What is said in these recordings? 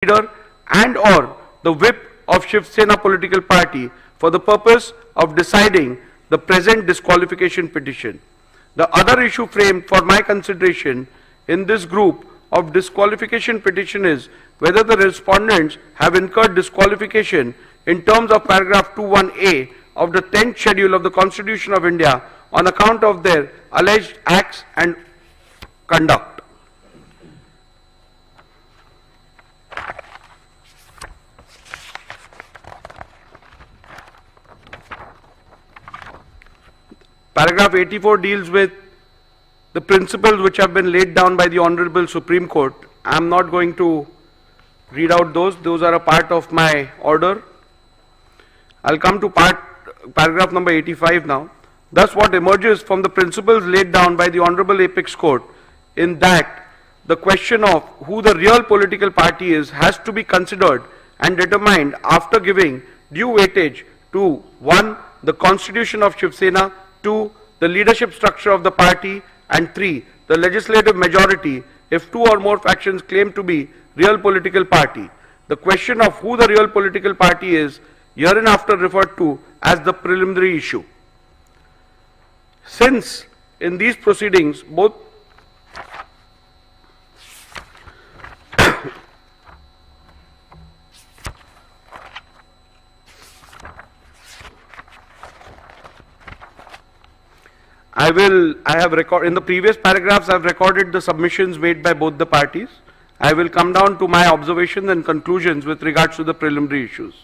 leader and or the whip of Shiv Sena political party for the purpose of deciding the present disqualification petition. The other issue framed for my consideration in this group of disqualification petition is whether the respondents have incurred disqualification in terms of paragraph 21A of the 10th schedule of the Constitution of India on account of their alleged acts and conduct. Paragraph 84 deals with the principles which have been laid down by the Honorable Supreme Court. I am not going to read out those are a part of my order. I'll come to paragraph number 85 now. Thus, what emerges from the principles laid down by the Honorable Apex Court in that the question of who the real political party is has to be considered and determined after giving due weightage to 1. The Constitution of Shiv Sena, 2. The leadership structure of the party, and 3. The legislative majority if two or more factions claim to be real political party. The question of who the real political party is hereinafter referred to as the preliminary issue. Since in these proceedings both in the previous paragraphs I have recorded the submissions made by both the parties. I will come down to my observations and conclusions with regards to the preliminary issues.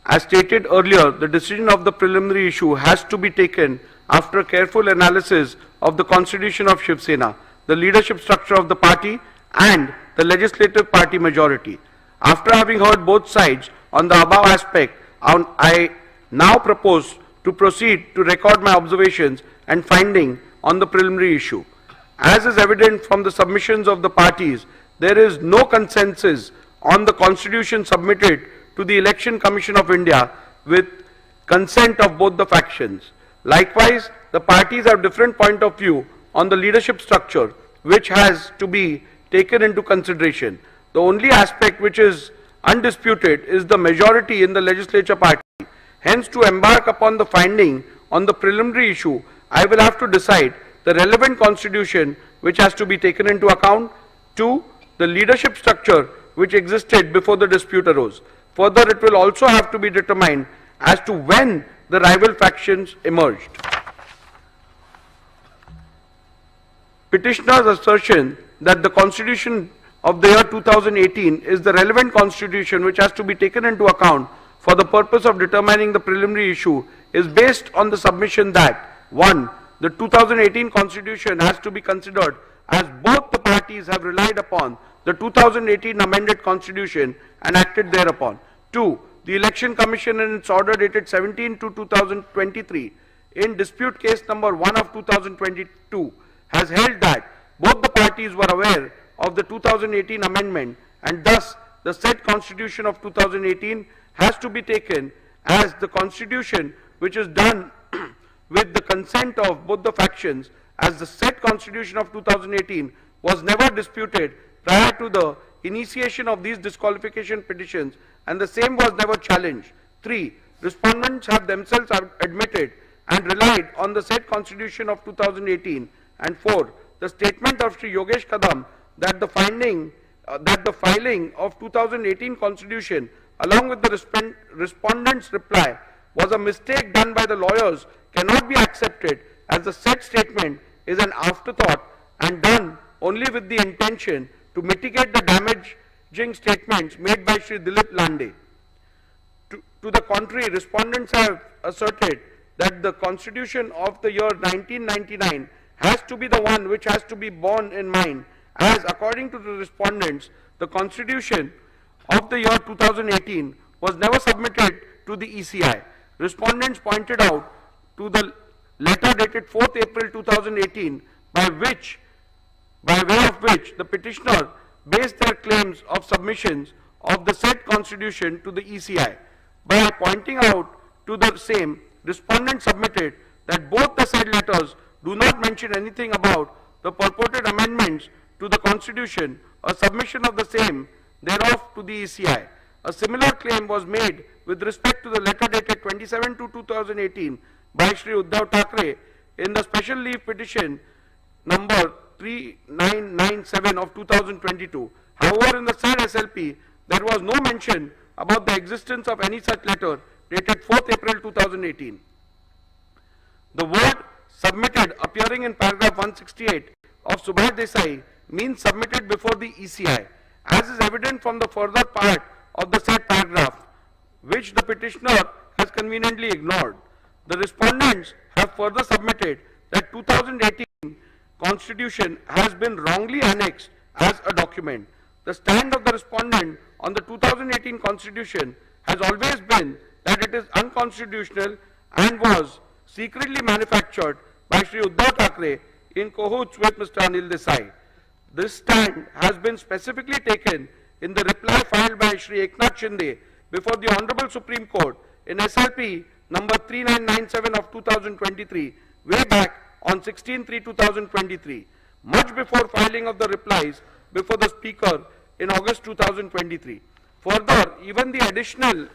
As stated earlier, the decision of the preliminary issue has to be taken after careful analysis of the Constitution of Shiv Sena, the leadership structure of the party and the legislative party majority. After having heard both sides on the above aspect, I now propose to proceed to record my observations and finding on the preliminary issue. As is evident from the submissions of the parties, there is no consensus on the Constitution submitted to the Election Commission of India with consent of both the factions. Likewise, the parties have different point of view on the leadership structure which has to be taken into consideration. The only aspect which is undisputed is the majority in the legislature party. Hence, to embark upon the finding on the preliminary issue, I will have to decide the relevant constitution which has to be taken into account. 2. The leadership structure which existed before the dispute arose. Further, it will also have to be determined as to when the rival factions emerged. Petitioner's assertion that the Constitution of the year 2018 is the relevant constitution which has to be taken into account for the purpose of determining the preliminary issue is based on the submission that 1. The 2018 Constitution has to be considered as both the parties have relied upon the 2018 amended Constitution and acted thereupon. 2. The Election Commission in its order dated 17/2/2023 in dispute case number 1 of 2022 has held that both the parties were aware of the 2018 amendment and thus the said Constitution of 2018 has to be taken as the Constitution which is done with the consent of both the factions, as the said Constitution of 2018 was never disputed prior to the initiation of these disqualification petitions and the same was never challenged. 3. Respondents have themselves admitted and relied on the said Constitution of 2018. And 4. The statement of Sri Yogesh Kadam that the filing of 2018 Constitution along with the respondent's reply was a mistake done by the lawyers cannot be accepted, as the said statement is an afterthought and done only with the intention to mitigate the damaging statements made by Sri Dilip Lande. To the contrary, respondents have asserted that the Constitution of the year 1999 has to be the one which has to be borne in mind, as according to the respondents, the Constitution of the year 2018 was never submitted to the ECI. Respondents pointed out to the letter dated 4th April 2018 by way of which the petitioner based their claims of submissions of the said Constitution to the ECI. By pointing out to the same, respondents submitted that both the said letters do not mention anything about the purported amendments to the Constitution, a submission of the same thereof to the ECI. A similar claim was made with respect to the letter dated 27/2/2018 by Shri Uddhav Thackeray in the special leave petition number 3997 of 2022. However, in the said SLP, there was no mention about the existence of any such letter dated 4th April 2018. The word submitted appearing in paragraph 168 of Subhash Desai means submitted before the ECI, as is evident from the further part of the said paragraph, which the petitioner has conveniently ignored. The respondents have further submitted that 2018 Constitution has been wrongly annexed as a document. The stand of the respondent on the 2018 Constitution has always been that it is unconstitutional and was secretly manufactured by Shri Uddhav Thackeray in cahoots with Mr. Anil Desai. This stand has been specifically taken in the reply filed by Shri Eknath Shinde before the Honorable Supreme Court in SLP number 3997 of 2023, way back on 16/3/2023, much before filing of the replies before the Speaker in August 2023. Further, even the additional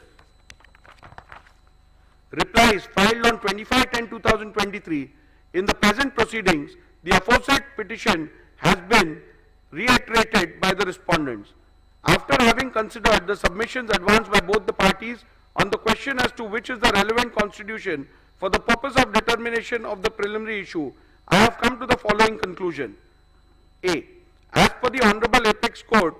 replies filed on 25/10/2023 in the present proceedings, the aforesaid petition has been reiterated by the respondents. After having considered the submissions advanced by both the parties on the question as to which is the relevant constitution for the purpose of determination of the preliminary issue, I have come to the following conclusion. A. As per the Honorable Apex Court,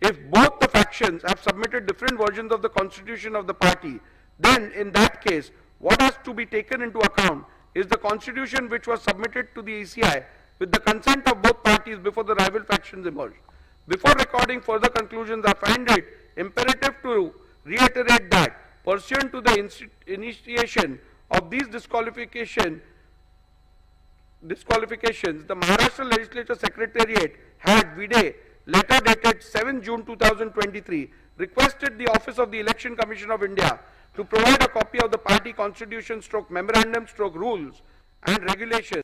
if both the factions have submitted different versions of the constitution of the party, then in that case, what has to be taken into account is the constitution which was submitted to the ECI with the consent of both parties before the rival factions emerged. Before recording further conclusions, I find it imperative to reiterate that, pursuant to the initiation of these disqualifications, the Maharashtra Legislature Secretariat had vide letter dated 7 June 2023 requested the Office of the Election Commission of India to provide a copy of the party constitution / memorandum / rules and regulations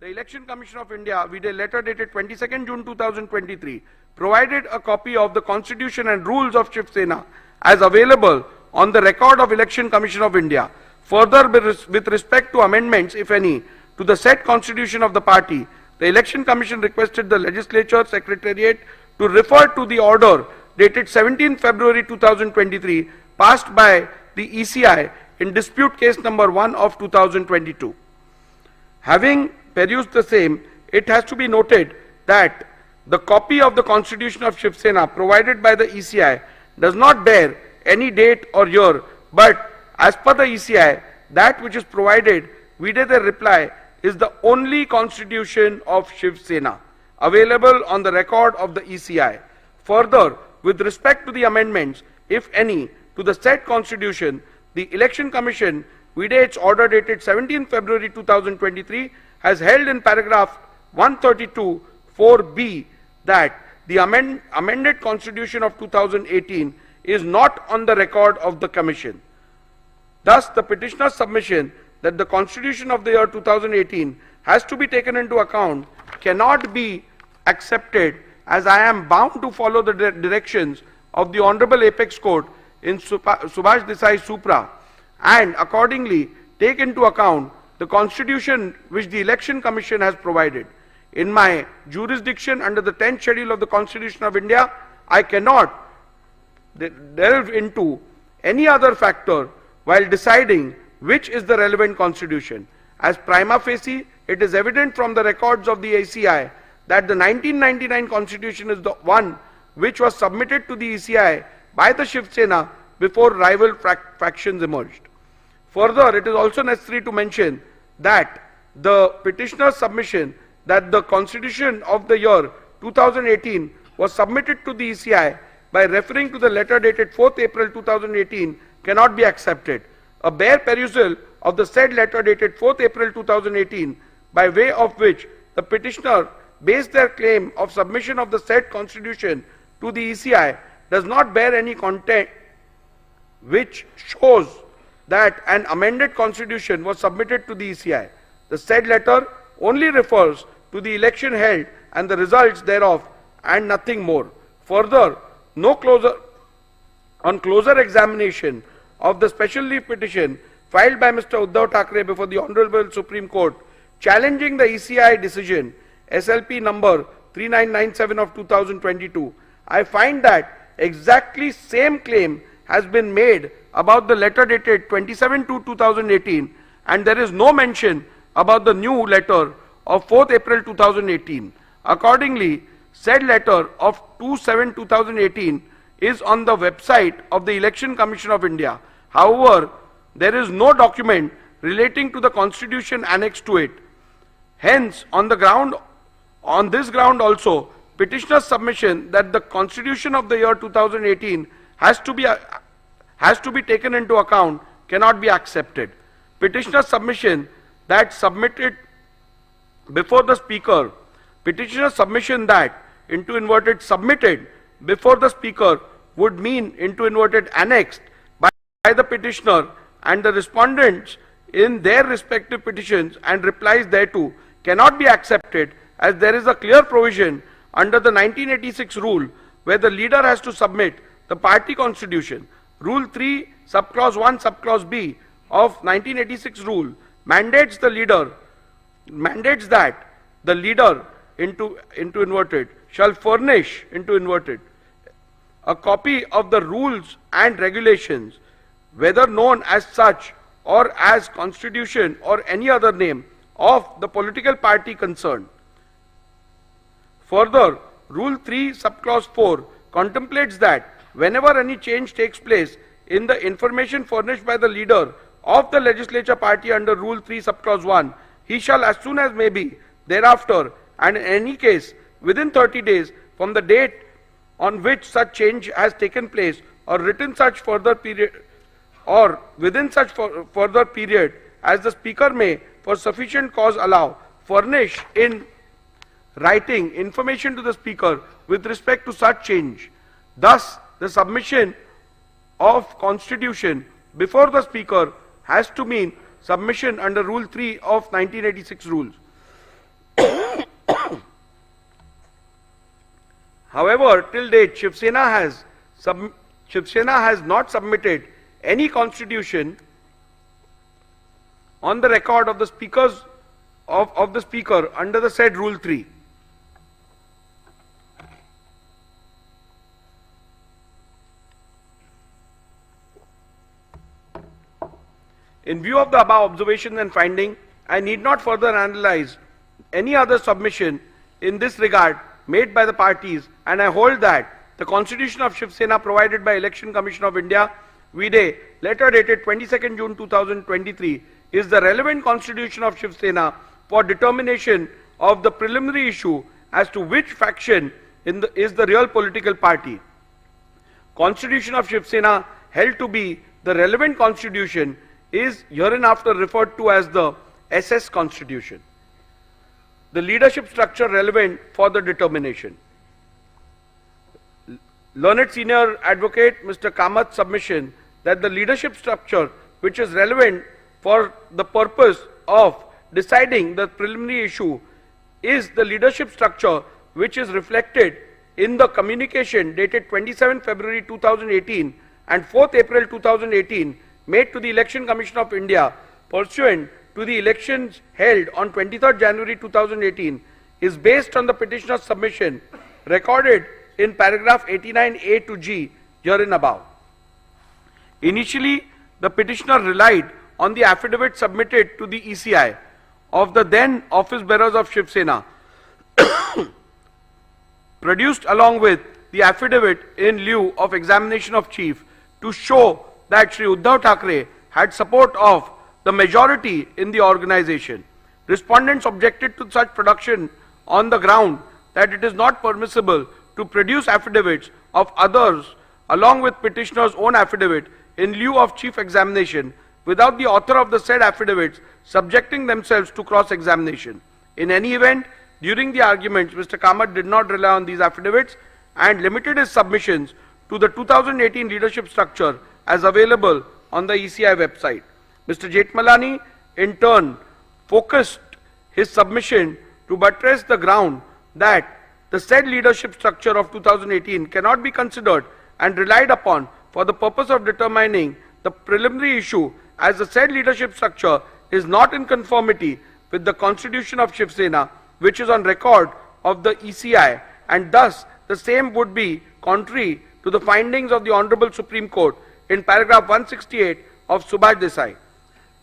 The Election Commission of India, with a letter dated 22nd June 2023, provided a copy of the Constitution and rules of Shiv Sena as available on the record of Election Commission of India. Further, with respect to amendments, if any, to the said Constitution of the party, the Election Commission requested the Legislature Secretariat to refer to the order dated 17 February 2023, passed by the ECI in dispute case number 1 of 2022. Having perused the same, it has to be noted that the copy of the Constitution of Shiv Sena provided by the ECI does not bear any date or year, but as per the ECI, that which is provided vide the reply is the only Constitution of Shiv Sena available on the record of the ECI. Further, with respect to the amendments, if any, to the said Constitution, the Election Commission, vide its order dated 17 February 2023, has held in paragraph 132 4b that the amended Constitution of 2018 is not on the record of the Commission. Thus, the petitioner's submission that the Constitution of the year 2018 has to be taken into account cannot be accepted, as I am bound to follow the directions of the Honorable Apex Court in Subhash Desai Supra, and accordingly take into account the Constitution which the Election Commission has provided. In my jurisdiction under the 10th schedule of the Constitution of India, I cannot delve into any other factor while deciding which is the relevant Constitution. As prima facie, it is evident from the records of the ACI that the 1999 Constitution is the one which was submitted to the ECI by the Shiv Sena before rival factions emerged. Further, it is also necessary to mention that the petitioner's submission that the Constitution of the year 2018 was submitted to the ECI by referring to the letter dated 4th April 2018 cannot be accepted. A bare perusal of the said letter dated 4th April 2018, by way of which the petitioner based their claim of submission of the said constitution to the ECI, does not bear any content which shows that an amended constitution was submitted to the ECI. The said letter only refers to the election held and the results thereof, and nothing more. Further, on closer examination of the special leave petition filed by Mr. Uddhav Thackeray before the Honorable Supreme Court, challenging the ECI decision SLP number 3997 of 2022, I find that exactly same claim has been made about the letter dated 27/2/2018, and there is no mention about the new letter of 4th April 2018. Accordingly, said letter of 2/7/2018 is on the website of the Election Commission of India. However, there is no document relating to the constitution annexed to it. Hence, on this ground also, petitioner's submission that the constitution of the year 2018 has to be taken into account cannot be accepted. Petitioner's submission that submitted before the speaker, petitioner's submission that into inverted submitted before the speaker would mean into inverted annexed by the petitioner and the respondents in their respective petitions and replies thereto cannot be accepted, as there is a clear provision under the 1986 rule where the leader has to submit the party constitution. Rule 3 subclause 1 subclause B of 1986 rule mandates that the leader into inverted shall furnish into inverted a copy of the rules and regulations, whether known as such or as constitution or any other name, of the political party concerned. Further, Rule 3 subclause 4 contemplates that whenever any change takes place in the information furnished by the leader of the legislature party under Rule 3 subclause 1, he shall as soon as may be thereafter, and in any case within 30 days from the date on which such change has taken place, or within such further period as the speaker may for sufficient cause allow, furnish in writing information to the speaker with respect to such change. Thus, the submission of constitution before the speaker has to mean submission under Rule 3 of 1986 rules. However, till date, Shiv Sena has not submitted any constitution on the record of the speakers of the speaker under the said Rule 3. In view of the above observations and finding, I need not further analyze any other submission in this regard made by the parties, and I hold that the constitution of Shiv Sena provided by Election Commission of India, vide letter dated 22nd June 2023, is the relevant constitution of Shiv Sena for determination of the preliminary issue as to which faction is the real political party. Constitution of Shiv Sena held to be the relevant constitution is hereinafter referred to as the SS Constitution. The leadership structure relevant for the determination. Learned Senior Advocate Mr. Kamath's submission that the leadership structure which is relevant for the purpose of deciding the preliminary issue is the leadership structure which is reflected in the communication dated 27 February 2018 and 4th April 2018 made to the Election Commission of India pursuant to the elections held on 23rd January 2018 is based on the petitioner's submission recorded in paragraph 89A to G herein above. Initially, the petitioner relied on the affidavit submitted to the ECI of the then office bearers of Shiv Sena produced along with the affidavit in lieu of examination of chief to show that Shri Uddhav Thackeray had support of the majority in the organization. Respondents objected to such production on the ground that it is not permissible to produce affidavits of others along with petitioner's own affidavit in lieu of chief examination without the author of the said affidavits subjecting themselves to cross-examination. In any event, during the arguments, Mr. Kamath did not rely on these affidavits and limited his submissions to the 2018 leadership structure as available on the ECI website. Mr. Jethmalani, in turn, focused his submission to buttress the ground that the said leadership structure of 2018 cannot be considered and relied upon for the purpose of determining the preliminary issue, as the said leadership structure is not in conformity with the constitution of Shiv Sena, which is on record of the ECI, and thus the same would be contrary to the findings of the Honorable Supreme Court in paragraph 168 of Subhash Desai.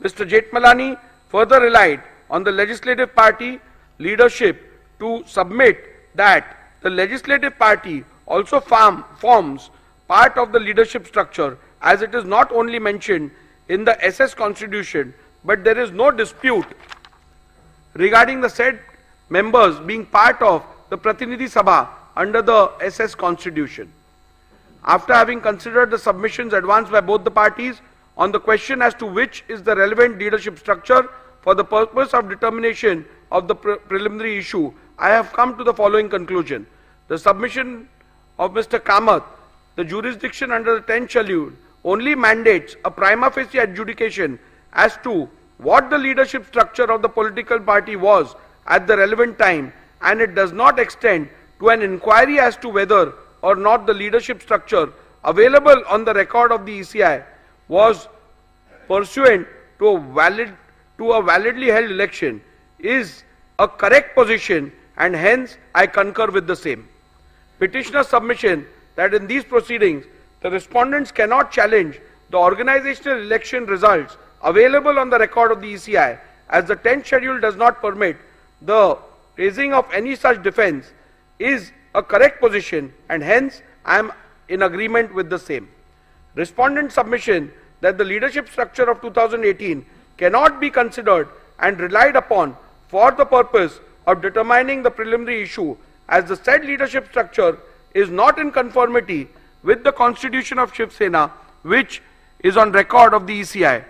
Mr. Jethmalani further relied on the legislative party leadership to submit that the legislative party also forms part of the leadership structure, as it is not only mentioned in the SS Constitution, but there is no dispute regarding the said members being part of the Pratinidhi Sabha under the SS Constitution. After having considered the submissions advanced by both the parties on the question as to which is the relevant leadership structure for the purpose of determination of the preliminary issue, I have come to the following conclusion. The submission of Mr. Kamath, the jurisdiction under the 10th schedule, only mandates a prima facie adjudication as to what the leadership structure of the political party was at the relevant time, and it does not extend to an inquiry as to whether or not the leadership structure available on the record of the ECI was pursuant to a validly held election is a correct position, and hence I concur with the same. Petitioner's submission that in these proceedings the respondents cannot challenge the organizational election results available on the record of the ECI, as the 10th schedule does not permit the raising of any such defense, is a correct position, and hence I am in agreement with the same. Respondent submission that the leadership structure of 2018 cannot be considered and relied upon for the purpose of determining the preliminary issue, as the said leadership structure is not in conformity with the constitution of Shiv Sena, which is on record of the ECI,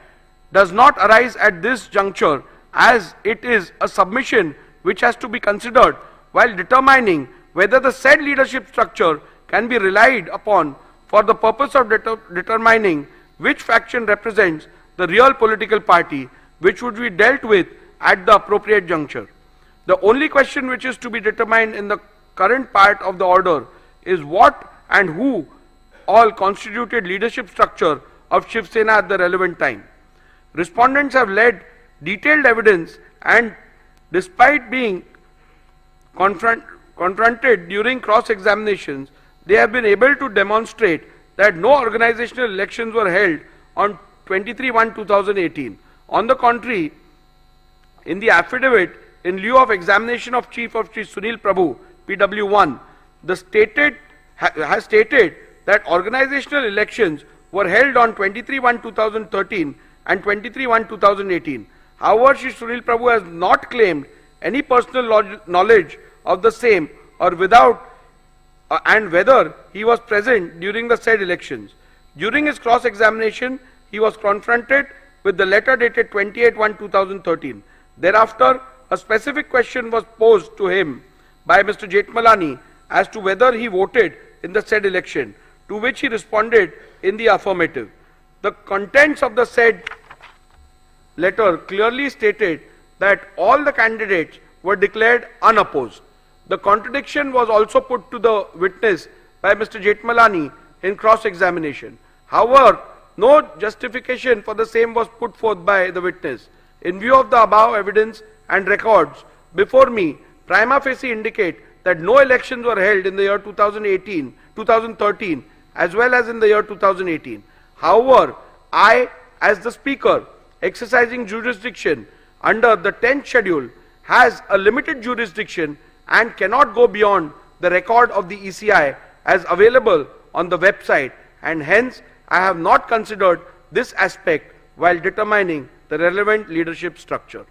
does not arise at this juncture, as it is a submission which has to be considered while determining whether the said leadership structure can be relied upon for the purpose of determining which faction represents the real political party, which would be dealt with at the appropriate juncture. The only question which is to be determined in the current part of the order is what and who all constituted leadership structure of Shiv Sena at the relevant time. Respondents have led detailed evidence, and despite being confronted during cross-examinations, they have been able to demonstrate that no organizational elections were held on 23/1/2018. On the contrary, in the affidavit in lieu of examination of Chief of Shri Sunil Prabhu, PW1, has stated that organizational elections were held on 23/1/2013 and 23/1/2018. However, Shri Sunil Prabhu has not claimed any personal knowledge of the same or and whether he was present during the said elections. During his cross-examination, he was confronted with the letter dated 28/1/2013. Thereafter, a specific question was posed to him by Mr. Jethmalani as to whether he voted in the said election, to which he responded in the affirmative. The contents of the said letter clearly stated that all the candidates were declared unopposed. The contradiction was also put to the witness by Mr. Jethmalani in cross-examination. However, no justification for the same was put forth by the witness. In view of the above evidence and records before me, prima facie indicate that no elections were held in the year 2013 as well as in the year 2018. However, I, as the Speaker, exercising jurisdiction under the 10th schedule, has a limited jurisdiction and cannot go beyond the record of the ECI as available on the website, and hence I have not considered this aspect while determining the relevant leadership structure.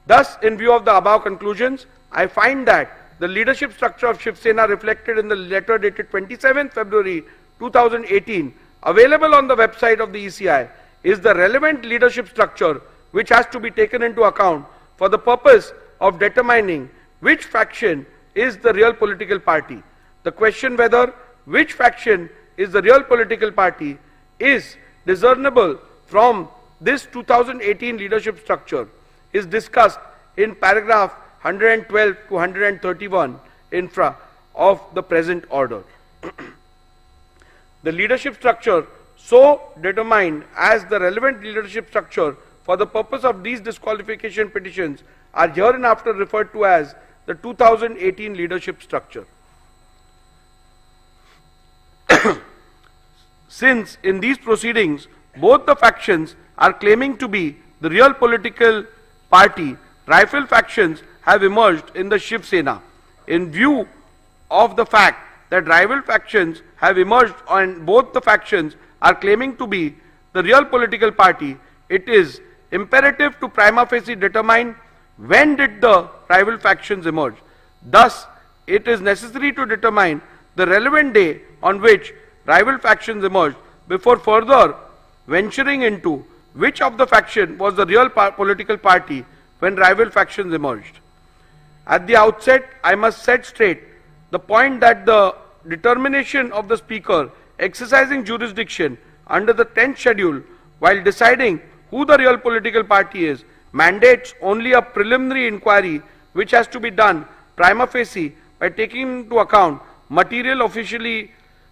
Thus, in view of the above conclusions, I find that the leadership structure of Shiv Sena reflected in the letter dated 27th February 2018 available on the website of the ECI is the relevant leadership structure which has to be taken into account for the purpose of determining which faction is the real political party. The question whether which faction is the real political party is discernible from this 2018 leadership structure is discussed in paragraph 112 to 131 infra of the present order. The leadership structure so determined as the relevant leadership structure for the purpose of these disqualification petitions are hereinafter referred to as the 2018 leadership structure. Since in these proceedings both the factions are claiming to be the real political party, rival factions have emerged in the Shiv Sena. In view of the fact that rival factions have emerged and both the factions are claiming to be the real political party, it is imperative to prima facie determine when did the rival factions emerge. Thus, it is necessary to determine the relevant day on which rival factions emerged before further venturing into which of the faction was the real political party when rival factions emerged. At the outset, I must set straight the point that the determination of the Speaker exercising jurisdiction under the 10th schedule while deciding who the real political party is mandates only a preliminary inquiry which has to be done prima facie by taking into account material officially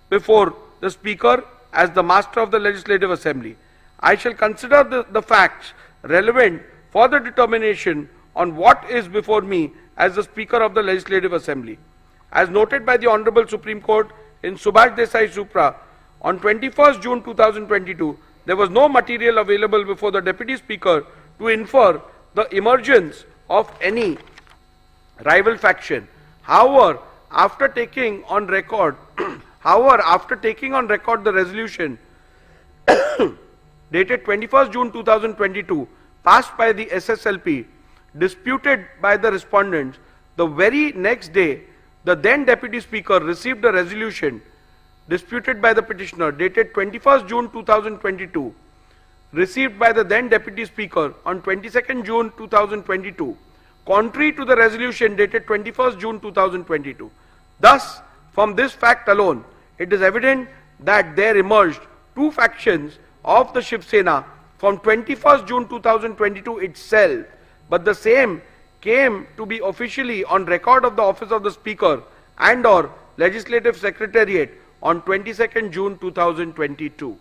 before the Speaker as the Master of the Legislative Assembly. I shall consider the facts relevant for the determination on what is before me as the Speaker of the Legislative Assembly. As noted by the Honorable Supreme Court in Subhash Desai Supra, on 21st June 2022, there was no material available before the Deputy Speaker to infer the emergence of any rival faction. However, after taking on record the resolution dated 21st June 2022 passed by the SSLP, disputed by the respondents, the very next day, the then Deputy Speaker received a resolution disputed by the petitioner dated 21st June 2022, received by the then Deputy Speaker on 22nd June 2022, contrary to the resolution dated 21st June 2022. Thus, from this fact alone, it is evident that there emerged two factions of the Shiv Sena from 21st June 2022 itself, but the same came to be officially on record of the office of the Speaker and or Legislative Secretariat on 22nd June 2022.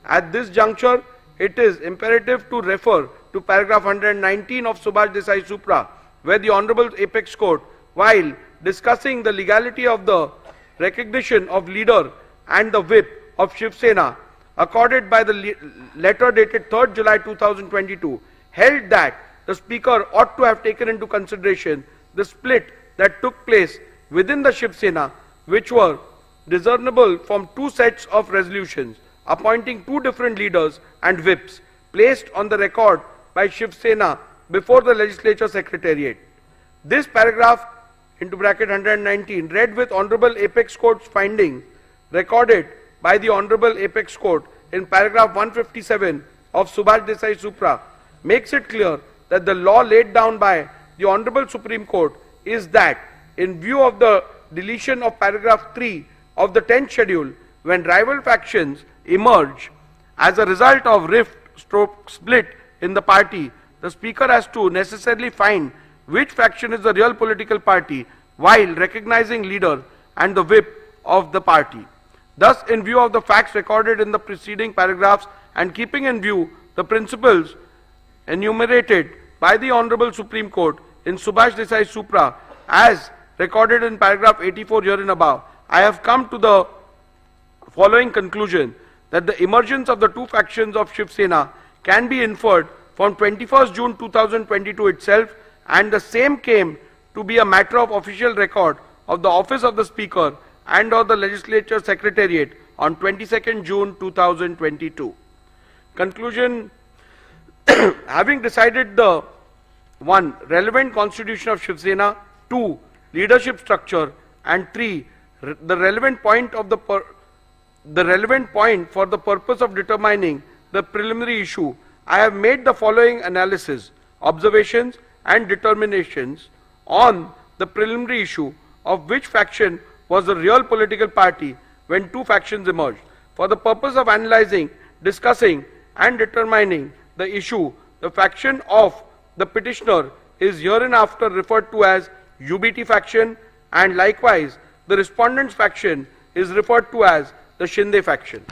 At this juncture, it is imperative to refer to paragraph 119 of Subhash Desai Supra, where the Honorable Apex Court, while discussing the legality of the recognition of leader and the whip of Shiv Sena, accorded by the letter dated 3rd July 2022, held that the Speaker ought to have taken into consideration the split that took place within the Shiv Sena, which were discernible from two sets of resolutions appointing two different leaders and whips placed on the record by Shiv Sena before the Legislature Secretariat. This paragraph into bracket 119 read with Honorable Apex Court's finding recorded by the Honorable Apex Court in paragraph 157 of Subhash Desai Supra makes it clear that the law laid down by the Honorable Supreme Court is that in view of the deletion of paragraph 3 of the 10th schedule, when rival factions emerge as a result of rift/split in the party, the Speaker has to necessarily find which faction is the real political party while recognizing leader and the whip of the party. Thus, in view of the facts recorded in the preceding paragraphs and keeping in view the principles enumerated by the Honorable Supreme Court in Subhash Desai Supra as recorded in paragraph 84 herein above, I have come to the following conclusion that the emergence of the two factions of Shiv Sena can be inferred from 21st June 2022 itself, and the same came to be a matter of official record of the office of the Speaker and or the Legislature Secretariat on 22nd June 2022. Conclusion. Having decided the 1. Relevant constitution of Shiv Sena, 2. leadership structure, and 3. The relevant point for the purpose of determining the preliminary issue, I have made the following analysis, observations and determinations on the preliminary issue of which faction was the real political party when two factions emerged. For the purpose of analyzing, discussing and determining the issue, the faction of the petitioner is hereinafter referred to as UBT faction, and likewise the respondent's faction is referred to as the Shinde faction.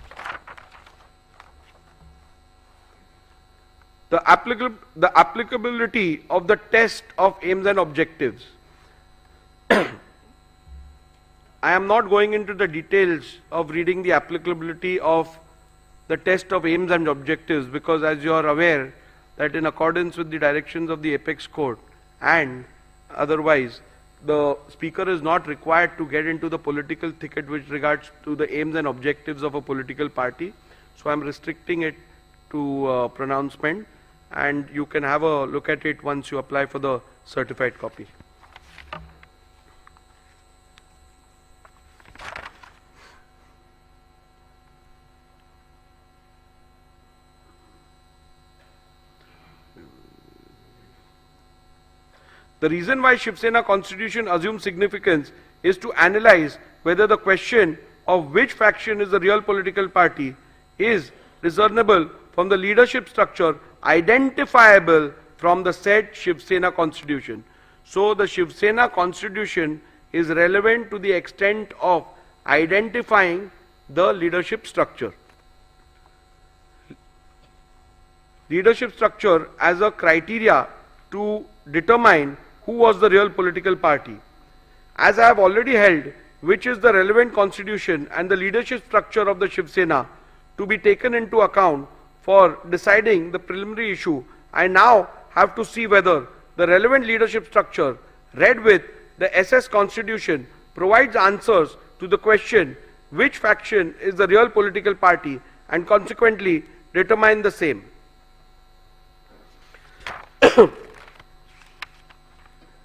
The applicability of the test of aims and objectives. I am not going into the details of reading the applicability of the test of aims and objectives, because as you are aware that in accordance with the directions of the Apex Court and otherwise, the speaker is not required to get into the political thicket with regards to the aims and objectives of a political party. So I am restricting it to pronouncement, and you can have a look at it once you apply for the certified copy. The reason why Shiv Sena constitution assumes significance is to analyze whether the question of which faction is the real political party is discernible from the leadership structure identifiable from the said Shiv Sena constitution. So the Shiv Sena constitution is relevant to the extent of identifying the leadership structure. Leadership structure as a criteria to determine who was the real political party. As I have already held which is the relevant constitution and the leadership structure of the Shiv Sena to be taken into account for deciding the preliminary issue, I now have to see whether the relevant leadership structure read with the SS constitution provides answers to the question which faction is the real political party and consequently determine the same.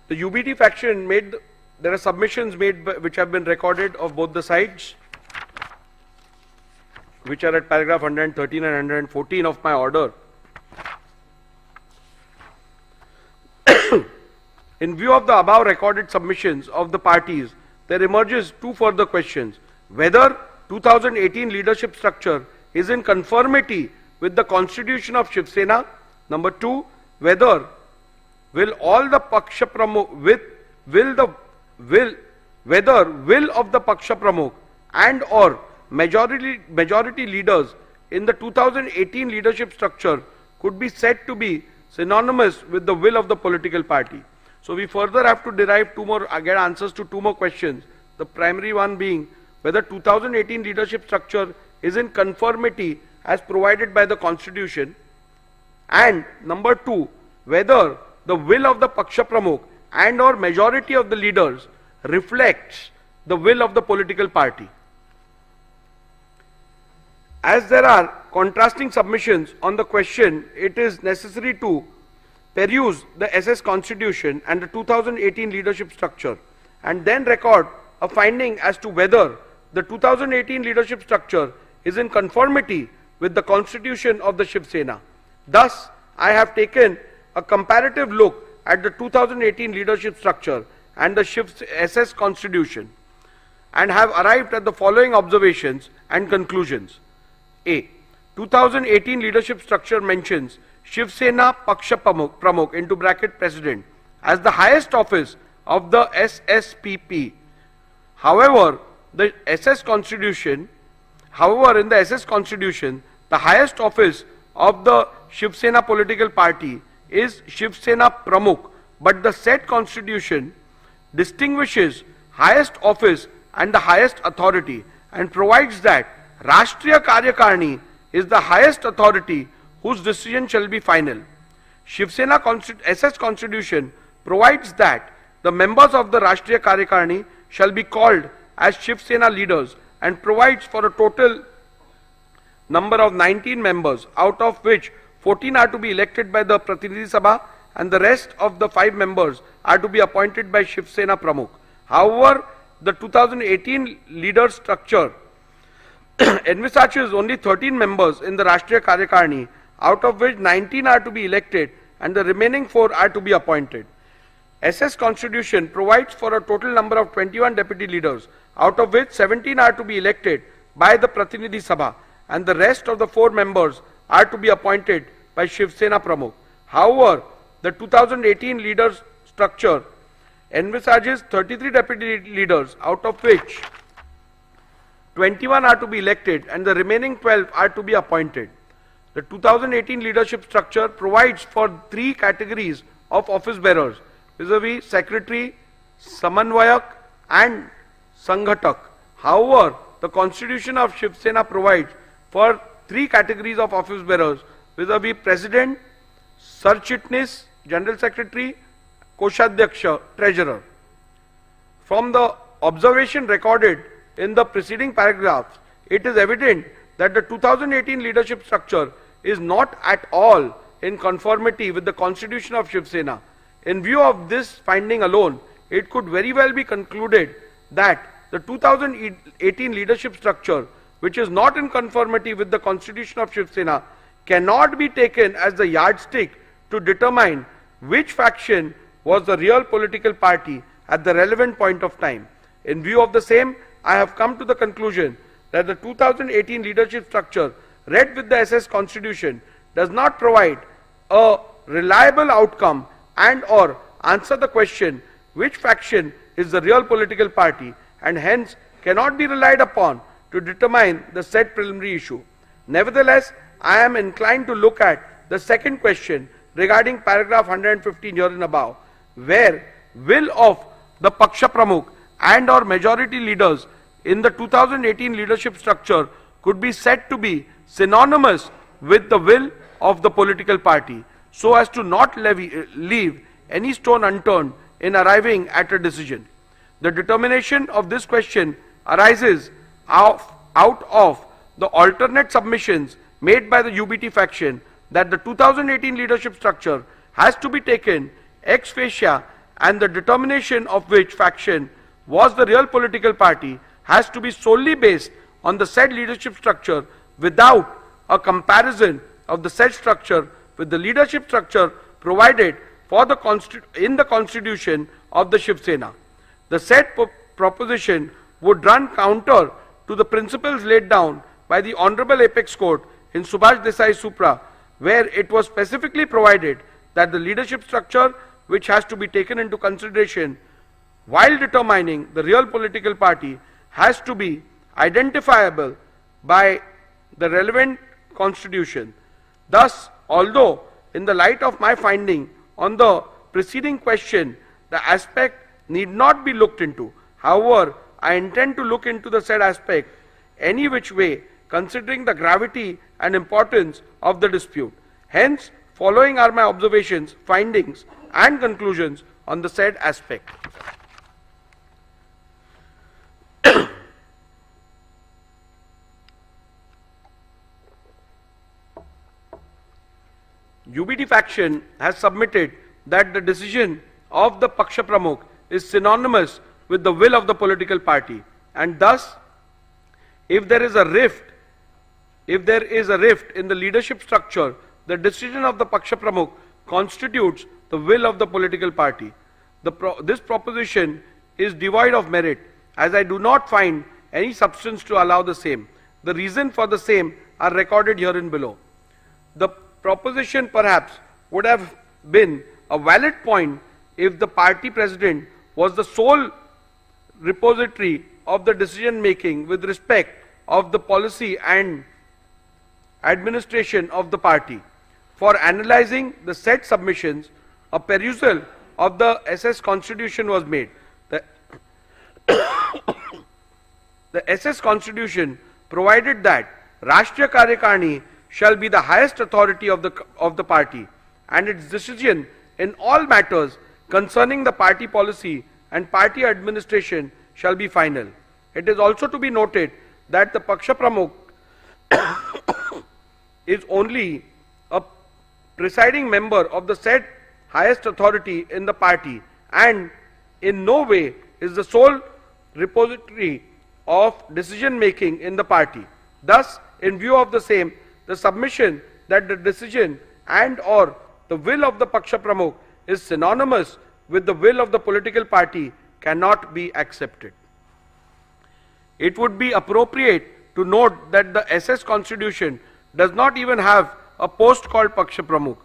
The UBT faction made, there are submissions made which have been recorded of both the sides, which are at paragraph 113 and 114 of my order. In view of the above recorded submissions of the parties, there emerges two further questions. Whether 2018 leadership structure is in conformity with the constitution of Shiv Sena. Number 2, whether will all the Paksha Pramukh whether will of the Paksha Pramukh and or majority leaders in the 2018 leadership structure could be said to be synonymous with the will of the political party. So we further have to derive get answers to two more questions. The primary one being whether 2018 leadership structure is in conformity as provided by the constitution, and number 2, whether the will of the Paksha Pramukh and or majority of the leaders reflects the will of the political party. As there are contrasting submissions on the question, it is necessary to peruse the SS constitution and the 2018 leadership structure and then record a finding as to whether the 2018 leadership structure is in conformity with the constitution of the Shiv Sena. Thus, I have taken a comparative look at the 2018 leadership structure and the SS constitution and have arrived at the following observations and conclusions. A. 2018 leadership structure mentions Shiv Sena Paksha Pramukh into bracket president as the highest office of the SSPP. However, in the SS constitution, the highest office of the Shiv Sena political party is Shiv Sena Pramukh, but the said constitution distinguishes highest office and the highest authority and provides that Rashtriya Karyakarni is the highest authority whose decision shall be final. Shiv Sena SS constitution provides that the members of the Rashtriya Karyakarni shall be called as Shiv Sena leaders and provides for a total number of 19 members, out of which 14 are to be elected by the Pratinidhi Sabha and the rest of the 5 members are to be appointed by Shiv Sena Pramukh. However, the 2018 leader structure envisages only 13 members in the Rashtriya Karyakarni, out of which 19 are to be elected and the remaining 4 are to be appointed. SS Constitution provides for a total number of 21 deputy leaders, out of which 17 are to be elected by the Pratinidhi Sabha and the rest of the 4 members are to be appointed by Shiv Sena Pramukh. However, the 2018 leaders structure envisages 33 deputy leaders, out of which 21 are to be elected and the remaining 12 are to be appointed. The 2018 leadership structure provides for 3 categories of office bearers, vis-a-vis Secretary, Samanvayak and Sanghatak. However, the constitution of Shiv Sena provides for 3 categories of office bearers, vis-a-vis President, Sarchitnis, General Secretary, Koshadhyaksha, Treasurer. From the observation recorded in the preceding paragraphs, it is evident that the 2018 leadership structure is not at all in conformity with the constitution of Shiv Sena. In view of this finding alone, it could very well be concluded that the 2018 leadership structure, which is not in conformity with the constitution of Shiv Sena, cannot be taken as the yardstick to determine which faction was the real political party at the relevant point of time. In view of the same, I have come to the conclusion that the 2018 leadership structure read with the SS Constitution does not provide a reliable outcome and or answer the question which faction is the real political party, and hence cannot be relied upon to determine the said preliminary issue. Nevertheless, I am inclined to look at the second question regarding paragraph 115 herein above, where will of the Paksha Pramukh and or majority leaders in the 2018 leadership structure could be said to be synonymous with the will of the political party, so as to not leave any stone unturned in arriving at a decision. The determination of this question arises out of the alternate submissions made by the UBT faction that the 2018 leadership structure has to be taken ex facie, and the determination of which faction was the real political party has to be solely based on the said leadership structure without a comparison of the said structure with the leadership structure provided for in the constitution of the Shiv Sena. The said proposition would run counter to the principles laid down by the Honorable Apex Court in Subhash Desai Supra, where it was specifically provided that the leadership structure which has to be taken into consideration while determining the real political party has to be identifiable by the relevant constitution. Thus, although in the light of my finding on the preceding question, the aspect need not be looked into, however, I intend to look into the said aspect any which way, considering the gravity and importance of the dispute. Hence, following are my observations, findings and conclusions on the said aspect. UBT faction has submitted that the decision of the Paksha Pramukh is synonymous with the will of the political party, and thus if there is a rift in the leadership structure, the decision of the Paksha Pramukh constitutes the will of the political party. This proposition is devoid of merit, as I do not find any substance to allow the same. The reason for the same are recorded herein below. The proposition perhaps would have been a valid point if the party president was the sole repository of the decision making with respect of the policy and administration of the party. For analyzing the said submissions, a perusal of the SS Constitution was made. The SS Constitution provided that Rashtriya Karyakarni shall be the highest authority of the party, and its decision in all matters concerning the party policy and party administration shall be final. It is also to be noted that the Paksha Pramukh is only a presiding member of the said highest authority in the party, and in no way is the sole repository of decision making in the party. Thus, in view of the same, the submission that the decision and or the will of the Paksha Pramukh is synonymous with the will of the political party cannot be accepted. It would be appropriate to note that the SS Constitution does not even have a post called Paksha Pramukh.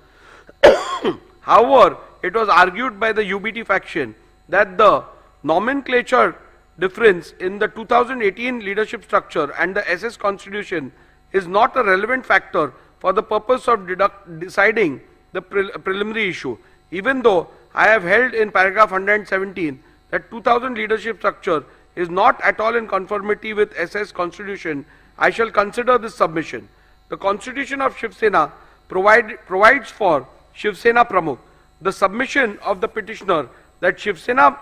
However, it was argued by the UBT faction that the nomenclature difference in the 2018 leadership structure and the SS Constitution is not a relevant factor for the purpose of deciding the preliminary issue. Even though I have held in paragraph 117 that 2000 leadership structure is not at all in conformity with SS Constitution, I shall consider this submission. The Constitution of Shiv Sena provides for Shiv Sena Pramukh. The submission of the petitioner that Shiv Sena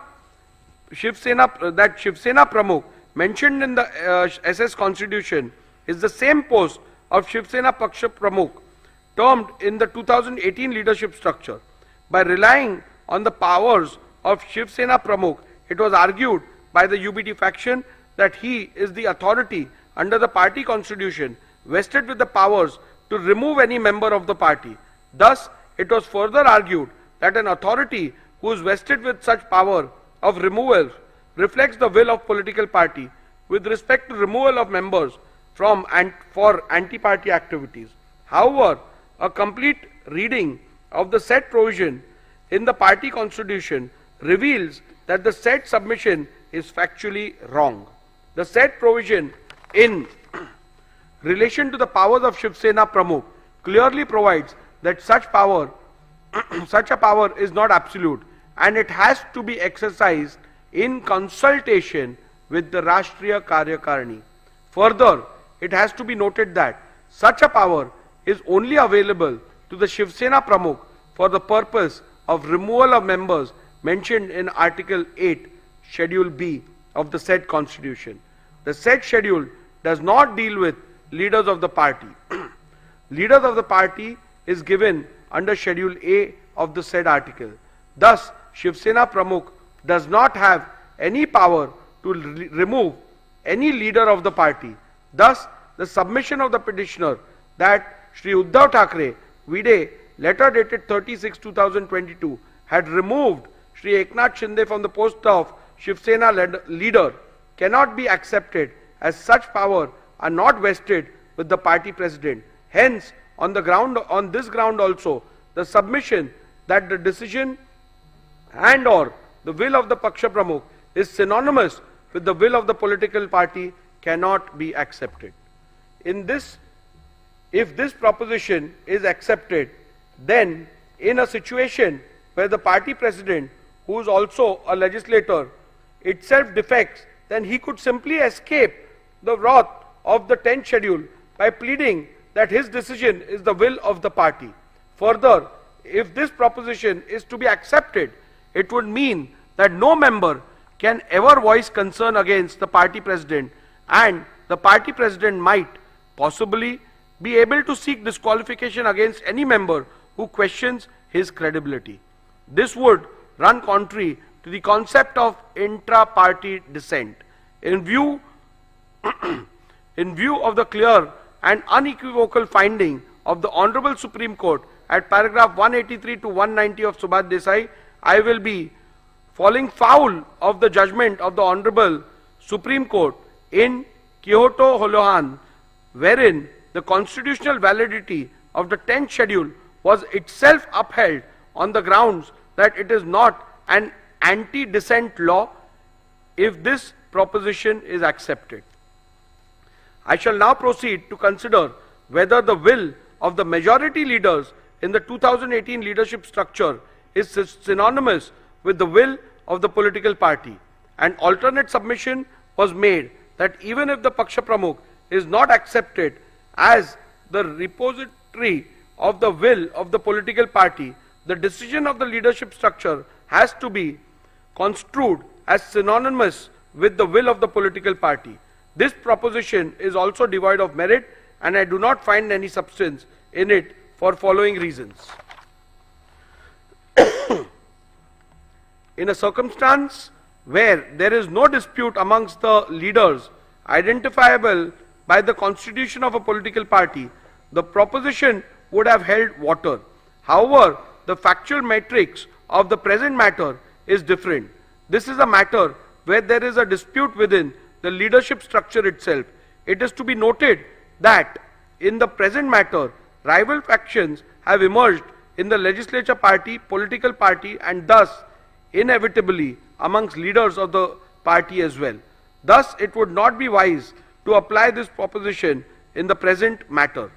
Pramukh mentioned in the SS Constitution is the same post of Shiv Sena Paksha Pramukh termed in the 2018 leadership structure. By relying on the powers of Shiv Sena Pramukh, it was argued by the UBT faction that he is the authority under the party constitution vested with the powers to remove any member of the party. Thus, it was further argued that an authority who is vested with such power of removal reflects the will of political party with respect to removal of members from and for anti-party activities. However, a complete reading of the said provision in the party constitution reveals that the said submission is factually wrong. The said provision in relation to the powers of Shiv Sena Pramukh clearly provides that such a power is not absolute and it has to be exercised in consultation with the Rashtriya Karyakarni. Further, it has to be noted that such a power is only available to the Shiv Sena Pramukh for the purpose of removal of members mentioned in Article 8, Schedule B of the said Constitution. The said schedule does not deal with leaders of the party. Leaders of the party is given under Schedule A of the said article. Thus, Shiv Sena Pramukh does not have any power to remove any leader of the party. Thus, the submission of the petitioner that Shri Uddhav Thackeray, Vide, letter dated 30/6/2022, had removed Shri Eknath Shinde from the post of Shiv Sena leader cannot be accepted, as such power are not vested with the party president. Hence, on this ground also, the submission that the decision and or the will of the Paksha Pramukh is synonymous with the will of the political party cannot be accepted. If this proposition is accepted, then in a situation where the party president, who is also a legislator, itself defects, then he could simply escape the wrath of the 10th schedule by pleading that his decision is the will of the party. Further, if this proposition is to be accepted, it would mean that no member can ever voice concern against the party president, and the party president might possibly be able to seek disqualification against any member who questions his credibility. This would run contrary to the concept of intra-party dissent. In view of the clear and unequivocal finding of the Honorable Supreme Court at paragraph 183 to 190 of Subhash Desai, I will be falling foul of the judgment of the Honorable Supreme Court in Kyoto Holohan, wherein the constitutional validity of the 10th schedule was itself upheld on the grounds that it is not an anti-dissent law, if this proposition is accepted. I shall now proceed to consider whether the will of the majority leaders in the 2018 leadership structure is synonymous with the will of the political party. An alternate submission was made that even if the Paksha Pramukh is not accepted as the repository of the will of the political party, the decision of the leadership structure has to be construed as synonymous with the will of the political party. This proposition is also devoid of merit, and I do not find any substance in it for following reasons. In a circumstance where there is no dispute amongst the leaders identifiable by the constitution of a political party, the proposition would have held water. However, the factual matrix of the present matter is different. This is a matter where there is a dispute within the leadership structure itself. It is to be noted that in the present matter, rival factions have emerged in the legislature party, political party, and thus inevitably amongst leaders of the party as well. Thus, it would not be wise to apply this proposition in the present matter.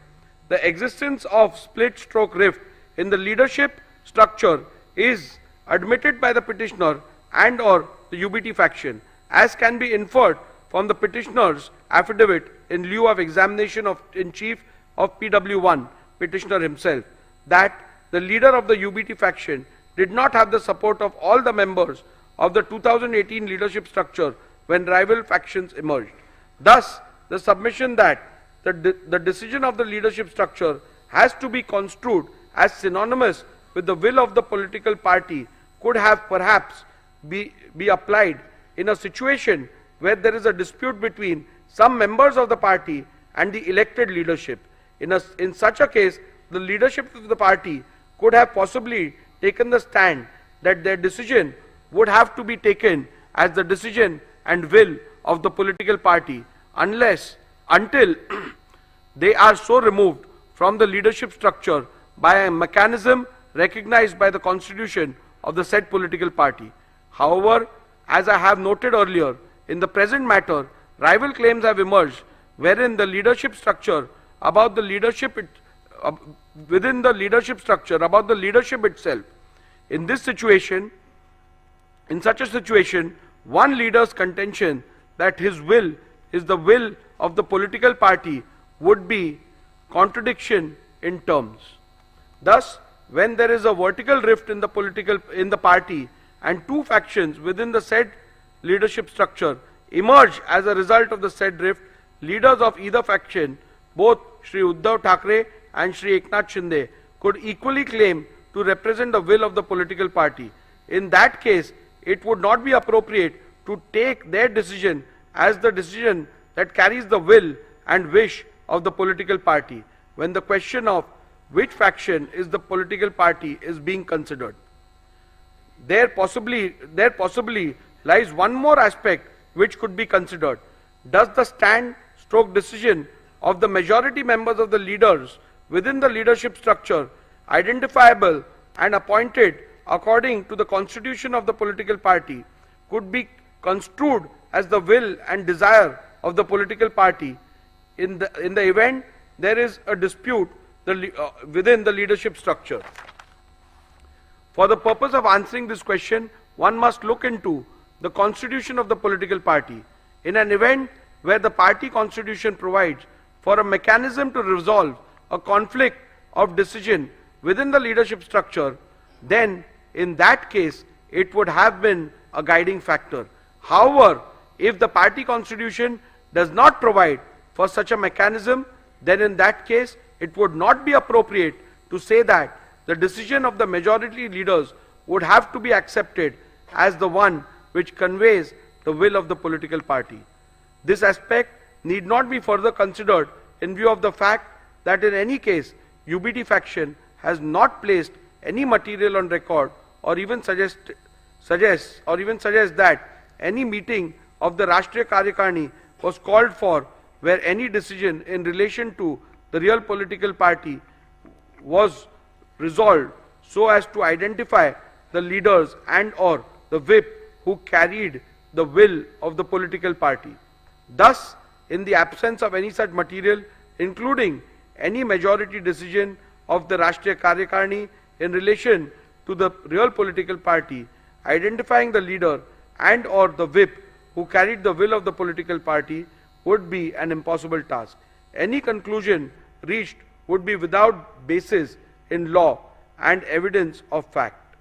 The existence of split-stroke rift in the leadership structure is admitted by the petitioner and or the UBT faction, as can be inferred from the petitioner's affidavit in lieu of examination in chief of PW1, petitioner himself, that the leader of the UBT faction did not have the support of all the members of the 2018 leadership structure when rival factions emerged. Thus, the submission that the decision of the leadership structure has to be construed as synonymous with the will of the political party could have perhaps be applied in a situation where there is a dispute between some members of the party and the elected leadership. In such a case, the leadership of the party could have possibly taken the stand that their decision would have to be taken as the decision and will of the political party until they are so removed from the leadership structure by a mechanism recognized by the constitution of the said political party. However, as I have noted earlier, in the present matter, rival claims have emerged wherein the leadership structure about the leadership within the leadership structure about the leadership itself. In such a situation, one leader's contention that his will is the will of the political party would be contradiction in terms. Thus, when there is a vertical rift in the party and two factions within the said leadership structure emerge as a result of the said rift, leaders of either faction, both Shri Uddhav Thackeray and Shri Eknath Shinde, could equally claim to represent the will of the political party. In that case, it would not be appropriate to take their decision as the decision that carries the will and wish of the political party when the question of which faction is the political party is being considered. There possibly lies one more aspect which could be considered. Does the stand-stroke decision of the majority members of the leaders within the leadership structure, identifiable and appointed according to the constitution of the political party, could be construed as the will and desire of the political party in the event there is a dispute within the leadership structure? For the purpose of answering this question, one must look into the constitution of the political party. In an event where the party constitution provides for a mechanism to resolve a conflict of decision within the leadership structure, then in that case it would have been a guiding factor. However, if the party constitution does not provide for such a mechanism, then in that case it would not be appropriate to say that the decision of the majority leaders would have to be accepted as the one which conveys the will of the political party. This aspect need not be further considered in view of the fact that in any case UBT faction has not placed any material on record or even suggest that any meeting of the Rashtriya Karyakarni was called for where any decision in relation to the real political party was resolved so as to identify the leaders and or the whip who carried the will of the political party. Thus, in the absence of any such material, including any majority decision of the Rashtriya Karyakarni in relation to the real political party, identifying the leader and or the whip who carried the will of the political party would be an impossible task. Any conclusion reached would be without basis in law and evidence of fact.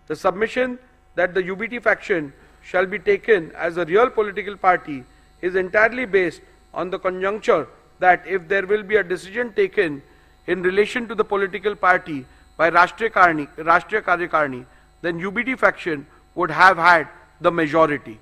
The submission that the UBT faction shall be taken as a real political party is entirely based on the conjuncture that if there will be a decision taken in relation to the political party by Rashtriya Karyakarni, then UBT faction would have had the majority.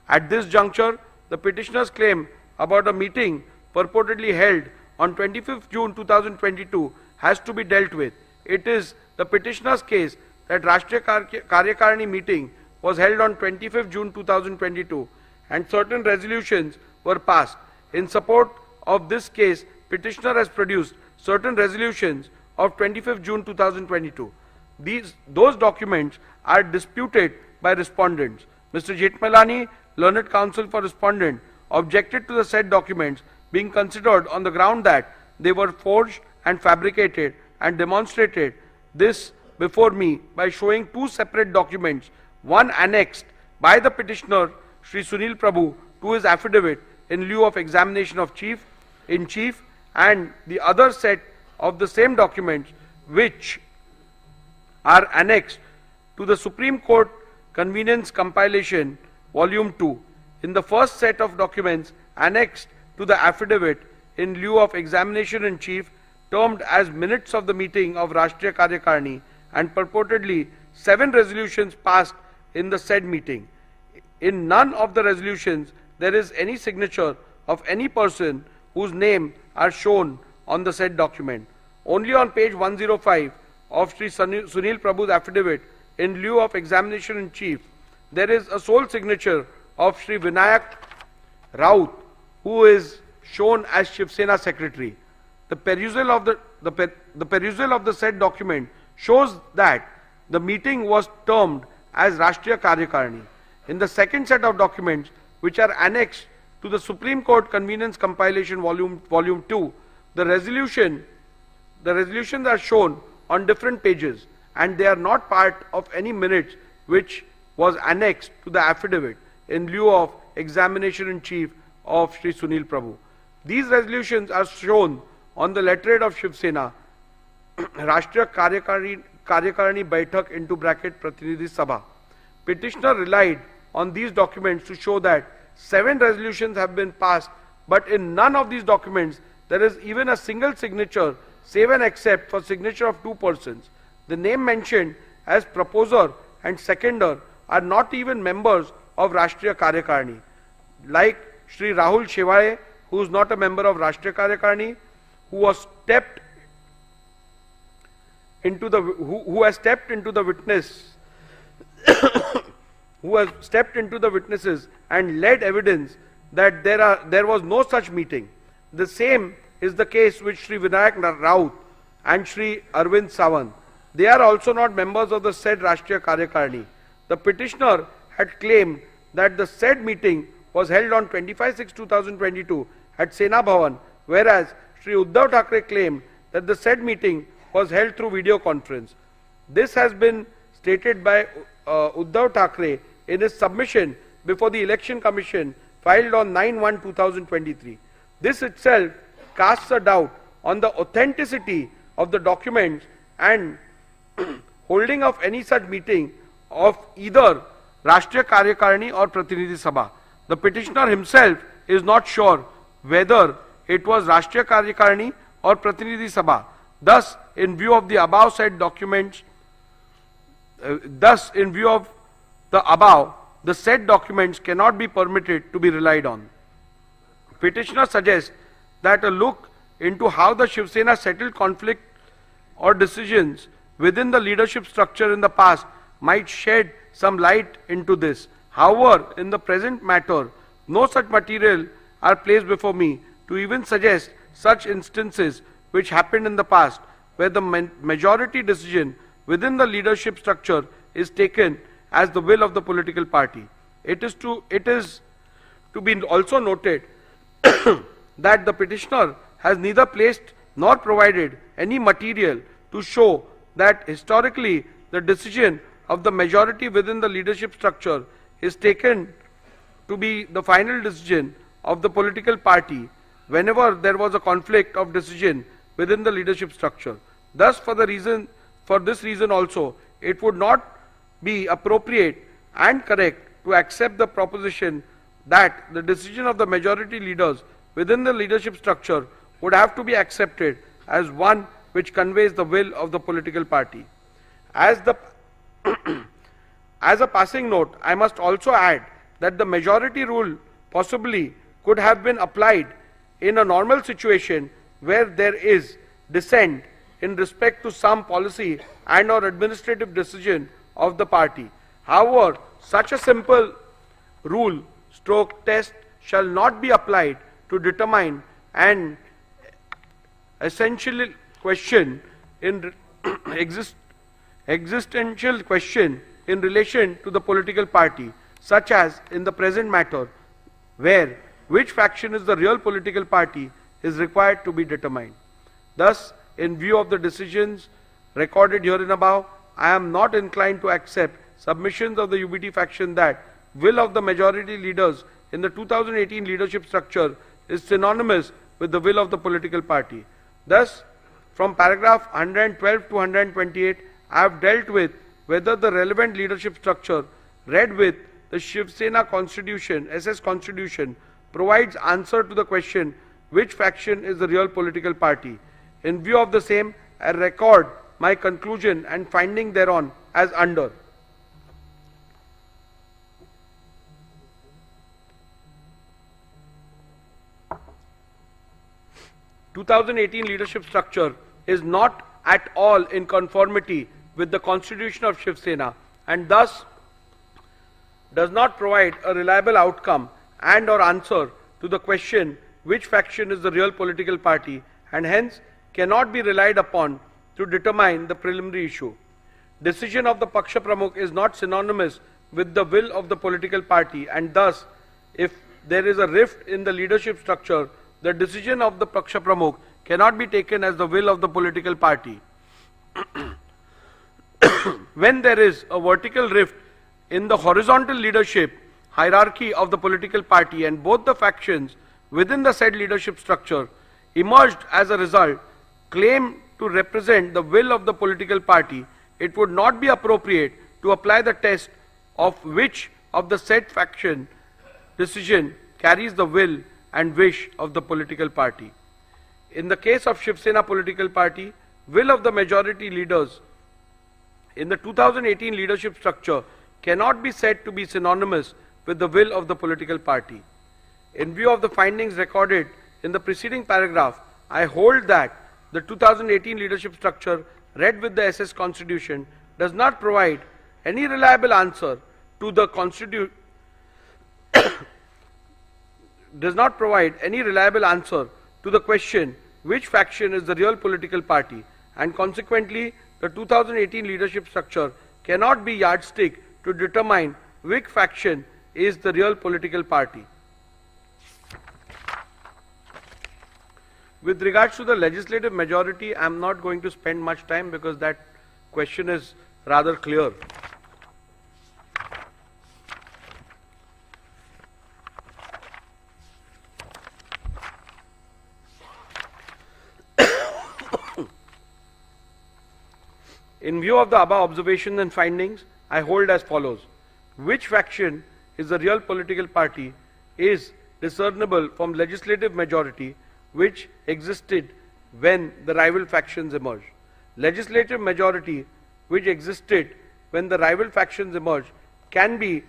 At this juncture, the petitioner's claim about a meeting purportedly held on 25th June 2022 has to be dealt with. It is the petitioner's case that Rashtriya Karyakarani meeting was held on 25th June 2022 and certain resolutions were passed. In support of this case, petitioner has produced certain resolutions of 25th June 2022. Those documents are disputed by respondents. Mr. Jetmalani, learned counsel for respondent, objected to the said documents being considered on the ground that they were forged and fabricated, and demonstrated this before me by showing two separate documents, one annexed by the petitioner Shri Sunil Prabhu to his affidavit in lieu of examination of in chief, and the other set of the same documents which are annexed to the Supreme Court Convenience Compilation Volume 2. In the first set of documents annexed to the affidavit in lieu of examination in chief, termed as minutes of the meeting of Rashtriya Karyakarani, and purportedly 7 resolutions passed in the said meeting. In none of the resolutions there is any signature of any person whose name are shown on the said document. Only on page 105 of Shri Sunil Prabhu's affidavit in lieu of examination in chief, there is a sole signature of Shri Vinayak Raut, who is shown as Shiv Sena secretary. The perusal of the said document shows that the meeting was termed as Rashtriya Karyakarani. In the second set of documents, which are annexed to the Supreme Court Convenience Compilation Volume 2, the resolutions are shown on different pages, and they are not part of any minutes which was annexed to the affidavit in lieu of examination in chief of Shri Sunil Prabhu. These resolutions are shown on the letterhead of Shiv Sena, Rashtriya Karyakarani Baitak into bracket Pratinidhi Sabha. Petitioner relied on these documents to show that 7 resolutions have been passed, but in none of these documents there is even a single signature, save and except for signature of 2 persons. The name mentioned as proposer and seconder are not even members of Rashtriya Karyakarani, like Shri Rahul Shevale, who is not a member of Rashtriya Karyakarani, who has stepped into the witnesses and led evidence that there was no such meeting. The same is the case with Shri Vinayak Raut and Shri Arvind Sawant. They are also not members of the said Rashtriya Karyakarani. The petitioner had claimed that the said meeting was held on 25/6/2022 at Sena Bhavan, whereas Shri Uddhav Thackeray claimed that the said meeting was held through video conference. This has been stated by Uddhav Thackeray in his submission before the Election Commission filed on 9/1/2023. This itself casts a doubt on the authenticity of the documents and holding of any such meeting of either Rashtriya Karyakarani or Pratinidhi Sabha. The petitioner himself is not sure whether it was Rashtriya Karyakarani or Pratinidhi Sabha. Thus, in view of the above said documents, the said documents cannot be permitted to be relied on. Petitioner suggests that a look into how the Shiv Sena settled conflict or decisions within the leadership structure in the past might shed some light into this. However, in the present matter, no such material are placed before me to even suggest such instances which happened in the past, where the majority decision within the leadership structure is taken as the will of the political party. It is to be also noted that the petitioner has neither placed nor provided any material to show that historically the decision of the majority within the leadership structure is taken to be the final decision of the political party whenever there was a conflict of decision within the leadership structure. Thus, for this reason also, it would not be appropriate and correct to accept the proposition that the decision of the majority leaders within the leadership structure would have to be accepted as one which conveys the will of the political party. As the As a passing note, I must also add that the majority rule possibly could have been applied in a normal situation where there is dissent in respect to some policy and or administrative decision of the party. However, such a simple rule stroke test shall not be applied to determine an essential question in existential question in relation to the political party, such as in the present matter, where which faction is the real political party is required to be determined. Thus, in view of the decisions recorded herein above, I am not inclined to accept submissions of the UBT faction that will of the majority leaders in the 2018 leadership structure is synonymous with the will of the political party. Thus, from paragraph 112 to 128, I have dealt with whether the relevant leadership structure read with the Shiv Sena constitution, SS constitution, provides answer to the question which faction is the real political party. In view of the same, I record my conclusion and finding thereon as under. (2018) leadership structure is not at all in conformity with the constitution of Shiv Sena and thus does not provide a reliable outcome and or answer to the question which faction is the real political party and hence cannot be relied upon to determine the preliminary issue. Decision of the Paksha Pramukh is not synonymous with the will of the political party and thus if there is a rift in the leadership structure, the decision of the Paksha Pramukh cannot be taken as the will of the political party. When there is a vertical rift in the horizontal leadership hierarchy of the political party and both the factions within the said leadership structure emerged as a result claim to represent the will of the political party, it would not be appropriate to apply the test of which of the said faction decision carries the will and wish of the political party. In the case of Shiv Sena political party, will of the majority leaders in the 2018 leadership structure cannot be said to be synonymous with the will of the political party. In view of the findings recorded in the preceding paragraph, I hold that the 2018 leadership structure read with the SS Constitution does not provide any reliable answer to the question which faction is the real political party and consequently the 2018 leadership structure cannot be yardstick to determine which faction is the real political party. With regards to the legislative majority, I am not going to spend much time because that question is rather clear. In view of the above observations and findings, I hold as follows. Which faction is the real political party is discernible from legislative majority which existed when the rival factions emerged. Legislative majority which existed when the rival factions emerged can be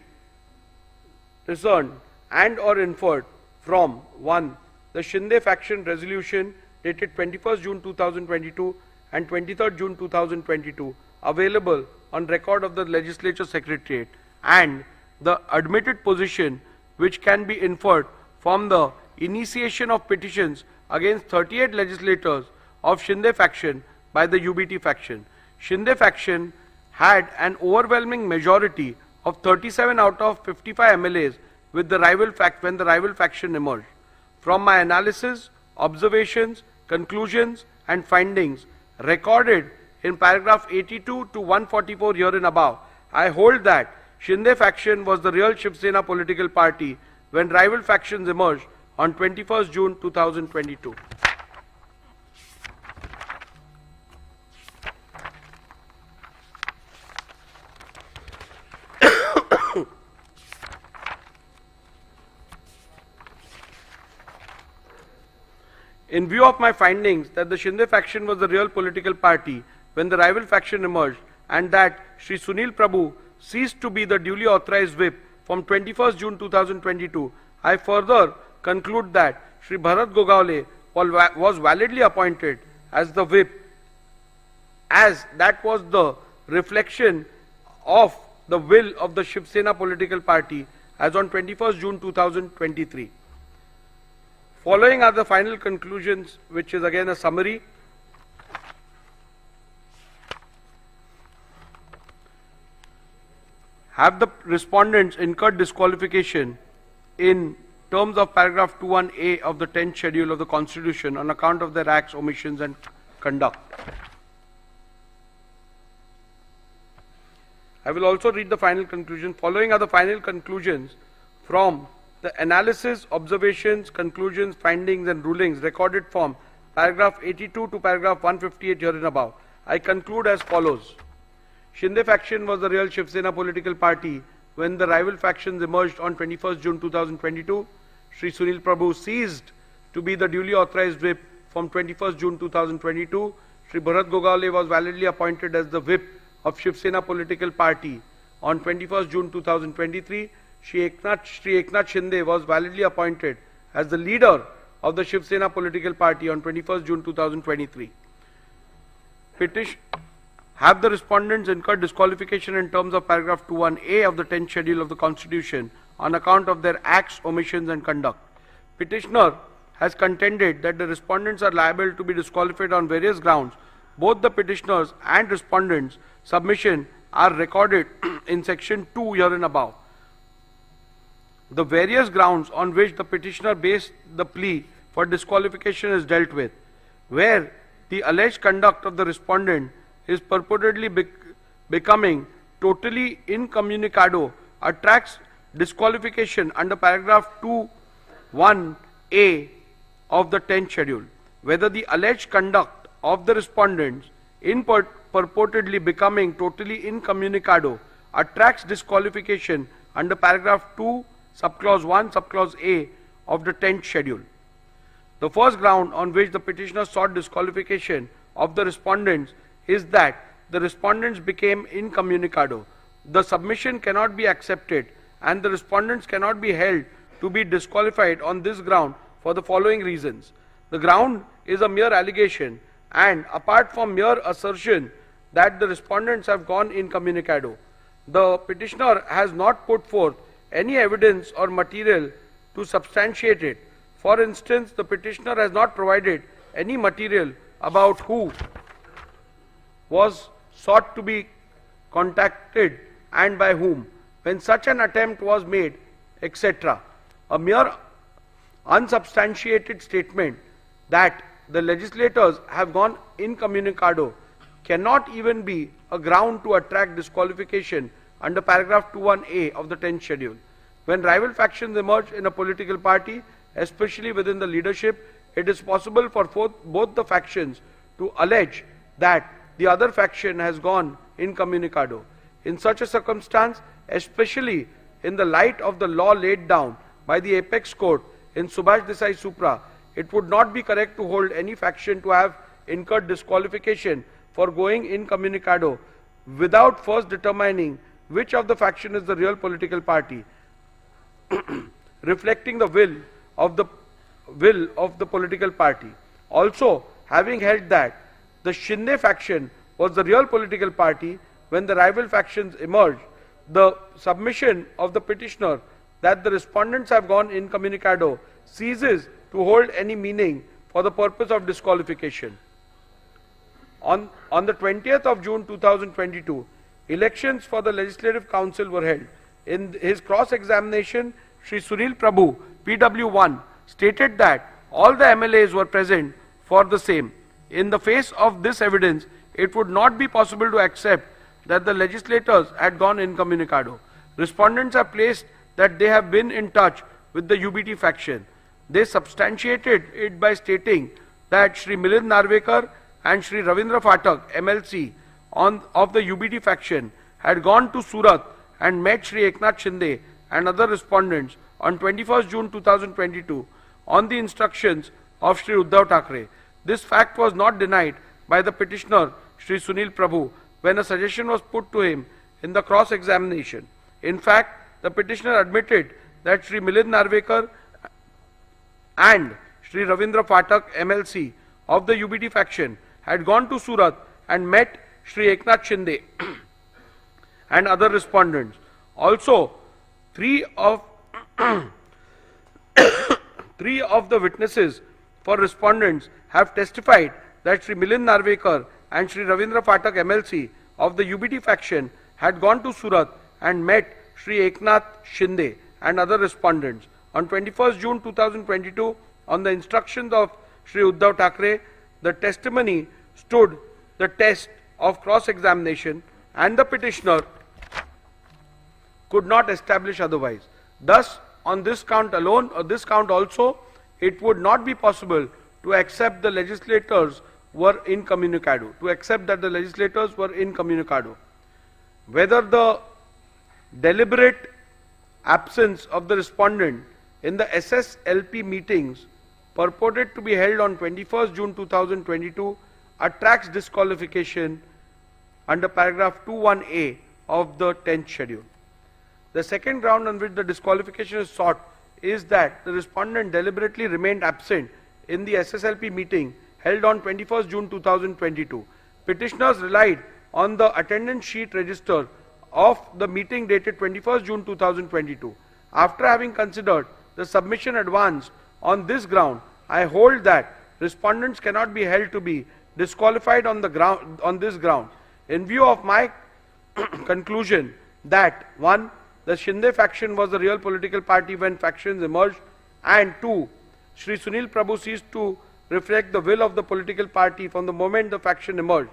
discerned and or inferred from 1. The Shinde faction resolution dated 21st June 2022 and 23rd June 2022 available on record of the Legislature Secretariat and the admitted position which can be inferred from the initiation of petitions against 38 legislators of Shinde faction by the UBT faction. Shinde faction had an overwhelming majority of 37 out of 55 MLAs with the when the rival faction emerged. From my analysis, observations, conclusions and findings recorded in paragraph 82 to 144 herein above, I hold that Shinde faction was the real Shiv Sena political party when rival factions emerged on 21st June 2022. In view of my findings that the Shinde faction was the real political party when the rival faction emerged and that Shri Sunil Prabhu ceased to be the duly authorized whip from 21st June 2022, I further conclude that Shri Bharat Gogaole was validly appointed as the whip, as that was the reflection of the will of the Shiv Sena political party as on 21st June 2023. Following are the final conclusions, which is again a summary. Have the respondents incurred disqualification in terms of paragraph 21A of the 10th schedule of the Constitution on account of their acts, omissions and conduct? I will also read the final conclusion. Following are the final conclusions from the analysis, observations, conclusions, findings and rulings recorded from paragraph 82 to paragraph 158 herein above. I conclude as follows. Shinde faction was the real Shiv Sena political party when the rival factions emerged on 21st June 2022. Shri Sunil Prabhu ceased to be the duly authorized whip from 21st June 2022. Shri Bharat Gogaole was validly appointed as the whip of Shiv Sena political party on 21st June 2023. Shri Eknath Shinde was validly appointed as the leader of the Shiv Sena political party on 21st June 2023. Petition. Have the respondents incurred disqualification in terms of paragraph 21A of the 10th schedule of the Constitution on account of their acts, omissions and conduct? Petitioner has contended that the respondents are liable to be disqualified on various grounds. Both the petitioners and respondents' submission are recorded in section 2 herein above. The various grounds on which the petitioner based the plea for disqualification is dealt with, where the alleged conduct of the respondent is purportedly becoming totally incommunicado, attracts disqualification under paragraph 2(1)A of the 10th schedule. Whether the alleged conduct of the respondents in purportedly becoming totally incommunicado attracts disqualification under paragraph 2 subclause 1 subclause A of the 10th schedule. The first ground on which the petitioner sought disqualification of the respondents is that the respondents became incommunicado. The submission cannot be accepted and the respondents cannot be held to be disqualified on this ground for the following reasons. The ground is a mere allegation, and apart from mere assertion that the respondents have gone incommunicado, the petitioner has not put forth any evidence or material to substantiate it. For instance, the petitioner has not provided any material about who was sought to be contacted and by whom, when such an attempt was made, etc. A mere unsubstantiated statement that the legislators have gone incommunicado cannot even be a ground to attract disqualification under paragraph 21A of the 10th schedule. When rival factions emerge in a political party, especially within the leadership, it is possible for both the factions to allege that the other faction has gone incommunicado. In such a circumstance, especially in the light of the law laid down by the apex court in Subhash Desai Supra, it would not be correct to hold any faction to have incurred disqualification for going incommunicado without first determining which of the faction is the real political party, reflecting the will of the political party. Also, having held that the Shinde faction was the real political party when the rival factions emerged, the submission of the petitioner that the respondents have gone incommunicado ceases to hold any meaning for the purpose of disqualification. On the 20th of June 2022, elections for the Legislative Council were held. In his cross-examination, Shri Sunil Prabhu, PW1, stated that all the MLAs were present for the same. In the face of this evidence, it would not be possible to accept that the legislators had gone incommunicado. Respondents have placed that they have been in touch with the UBT faction. They substantiated it by stating that Shri Milind Narvekar and Shri Ravindra Phatak, MLC, of the UBT faction, had gone to Surat and met Shri Eknath Shinde and other respondents on 21st June 2022 on the instructions of Shri Uddhav Thackeray. This fact was not denied by the petitioner Shri Sunil Prabhu when a suggestion was put to him in the cross-examination. In fact, the petitioner admitted that Shri Milind Narvekar and Shri Ravindra Phatak MLC of the UBT faction had gone to Surat and met Shri Eknath Shinde and other respondents. Also, three of the witnesses for respondents have testified that Shri Milind Narvekar and Shri Ravindra Phatak MLC of the UBT faction had gone to Surat and met Shri Eknath Shinde and other respondents. On 21st June 2022, on the instructions of Shri Uddhav Thackeray, the testimony stood the test of cross-examination and the petitioner could not establish otherwise. Thus, on this count alone, or this count also, it would not be possible to accept the legislators were incommunicado, to accept that the legislators were incommunicado. Whether the deliberate absence of the respondent in the SSLP meetings purported to be held on 21st June 2022 attracts disqualification under paragraph 21A of the 10th schedule. The second ground on which the disqualification is sought is that the respondent deliberately remained absent in the SSLP meeting held on 21st June 2022. Petitioners relied on the attendance sheet register of the meeting dated 21st June 2022. After having considered the submission advanced on this ground, I hold that respondents cannot be held to be disqualified on this ground. In view of my conclusion that 1. The Shinde faction was the real political party when factions emerged, and 2. Shri Sunil Prabhu ceased to reflect the will of the political party from the moment the faction emerged.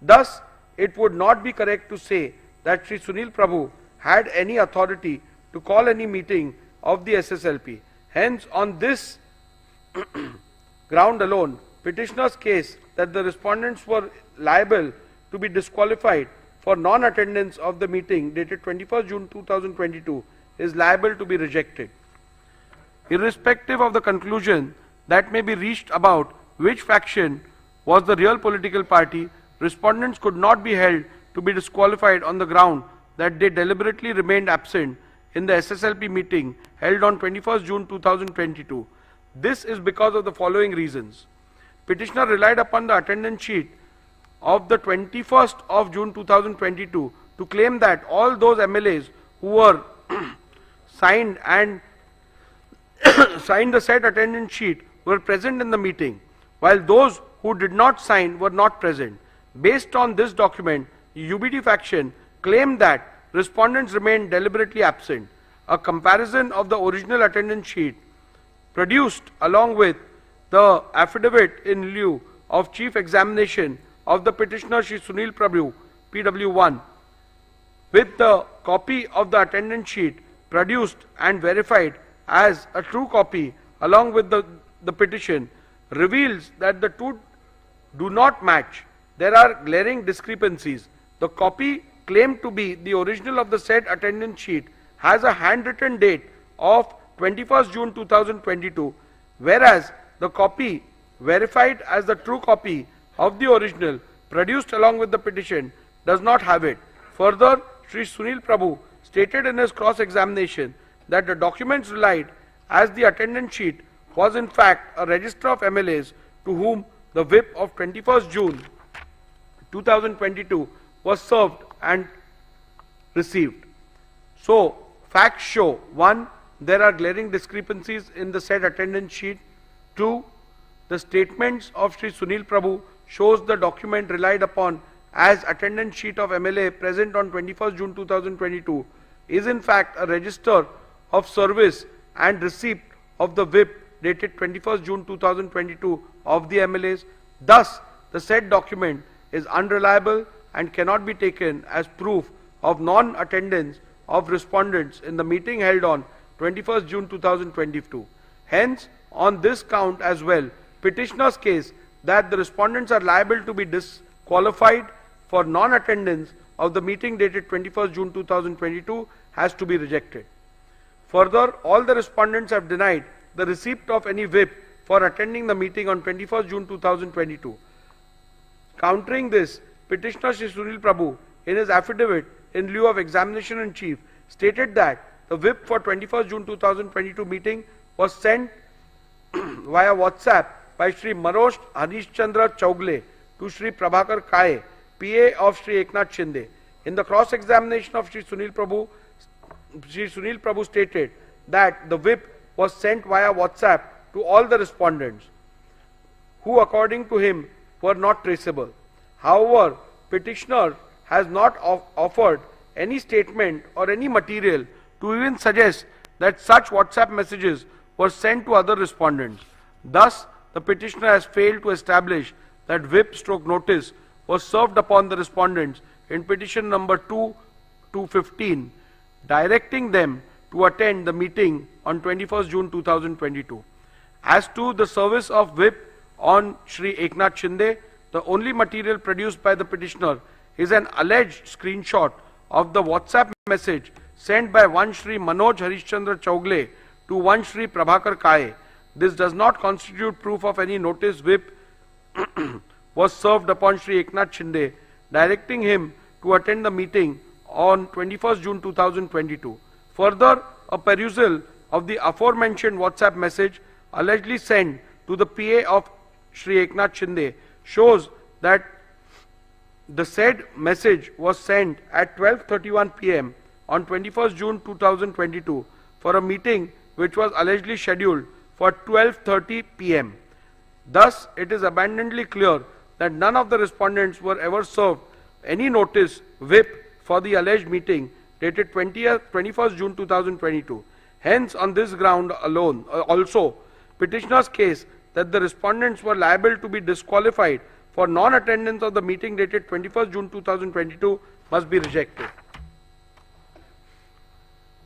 Thus, it would not be correct to say that Shri Sunil Prabhu had any authority to call any meeting of the SSLP. Hence, on this ground alone, petitioner's case that the respondents were liable to be disqualified for non-attendance of the meeting dated 21st June 2022 is liable to be rejected. Irrespective of the conclusion that may be reached about which faction was the real political party, respondents could not be held to be disqualified on the ground that they deliberately remained absent in the SSLP meeting held on 21st June 2022. This is because of the following reasons. Petitioner relied upon the attendance sheet of the 21st of June 2022 to claim that all those MLAs who were signed the said attendance sheet were present in the meeting, while those who did not sign were not present. Based on this document, the UBT faction claimed that respondents remained deliberately absent. A comparison of the original attendance sheet produced along with the affidavit in lieu of chief examination of the petitioner Shri Sunil Prabhu, PW1, with the copy of the attendance sheet produced and verified as a true copy along with the petition, reveals that the two do not match. There are glaring discrepancies. The copy claimed to be the original of the said attendance sheet has a handwritten date of 21st June 2022, whereas the copy verified as the true copy of the original produced along with the petition does not have it. Further, Shri Sunil Prabhu stated in his cross-examination that the documents relied as the attendance sheet was in fact a register of MLAs to whom the whip of 21st June 2022 was served and received. So, facts show: 1. There are glaring discrepancies in the said attendance sheet. 2. The statements of Shri Sunil Prabhu shows the document relied upon as attendance sheet of MLA present on 21st June 2022 is in fact a register of service and receipt of the whip dated 21st June 2022 of the MLAs. Thus, the said document is unreliable and cannot be taken as proof of non-attendance of respondents in the meeting held on 21st June 2022. Hence, on this count as well, petitioner's case that the respondents are liable to be disqualified for non-attendance of the meeting dated 21st June 2022 has to be rejected. Further, all the respondents have denied the receipt of any whip for attending the meeting on 21st June 2022. Countering this, petitioner Shri Sunil Prabhu in his affidavit in lieu of examination in chief, stated that the whip for 21st June 2022 meeting was sent via WhatsApp by Shri Manoj Harishchandra Chaugle to Shri Prabhakar Kaye, PA of Shri Eknath Shinde. In the cross-examination of Shri Sunil Prabhu stated that the whip was sent via WhatsApp to all the respondents, who according to him were not traceable. However, petitioner has not offered any statement or any material to even suggest that such WhatsApp messages were sent to other respondents. Thus, the petitioner has failed to establish that whip stroke notice was served upon the respondents in petition number 2-15, directing them to attend the meeting on 21st June 2022. As to the service of whip on Shri Eknath Shinde, the only material produced by the petitioner is an alleged screenshot of the WhatsApp message sent by one Shri Manoj Harishchandra Chaugle to one Shri Prabhakar Kaye. This does not constitute proof of any notice whip was served upon Shri Eknath Shinde, directing him to attend the meeting on 21st June 2022. Further, a perusal of the aforementioned WhatsApp message allegedly sent to the PA of Shri Eknath Shinde shows that the said message was sent at 12:31 p.m. on 21st June 2022 for a meeting which was allegedly scheduled for 12:30 p.m. Thus, it is abundantly clear that none of the respondents were ever served any notice whip for the alleged meeting dated 21st June 2022. Hence, on this ground alone, also, petitioner's case that the respondents were liable to be disqualified for non-attendance of the meeting dated 21st June 2022 must be rejected.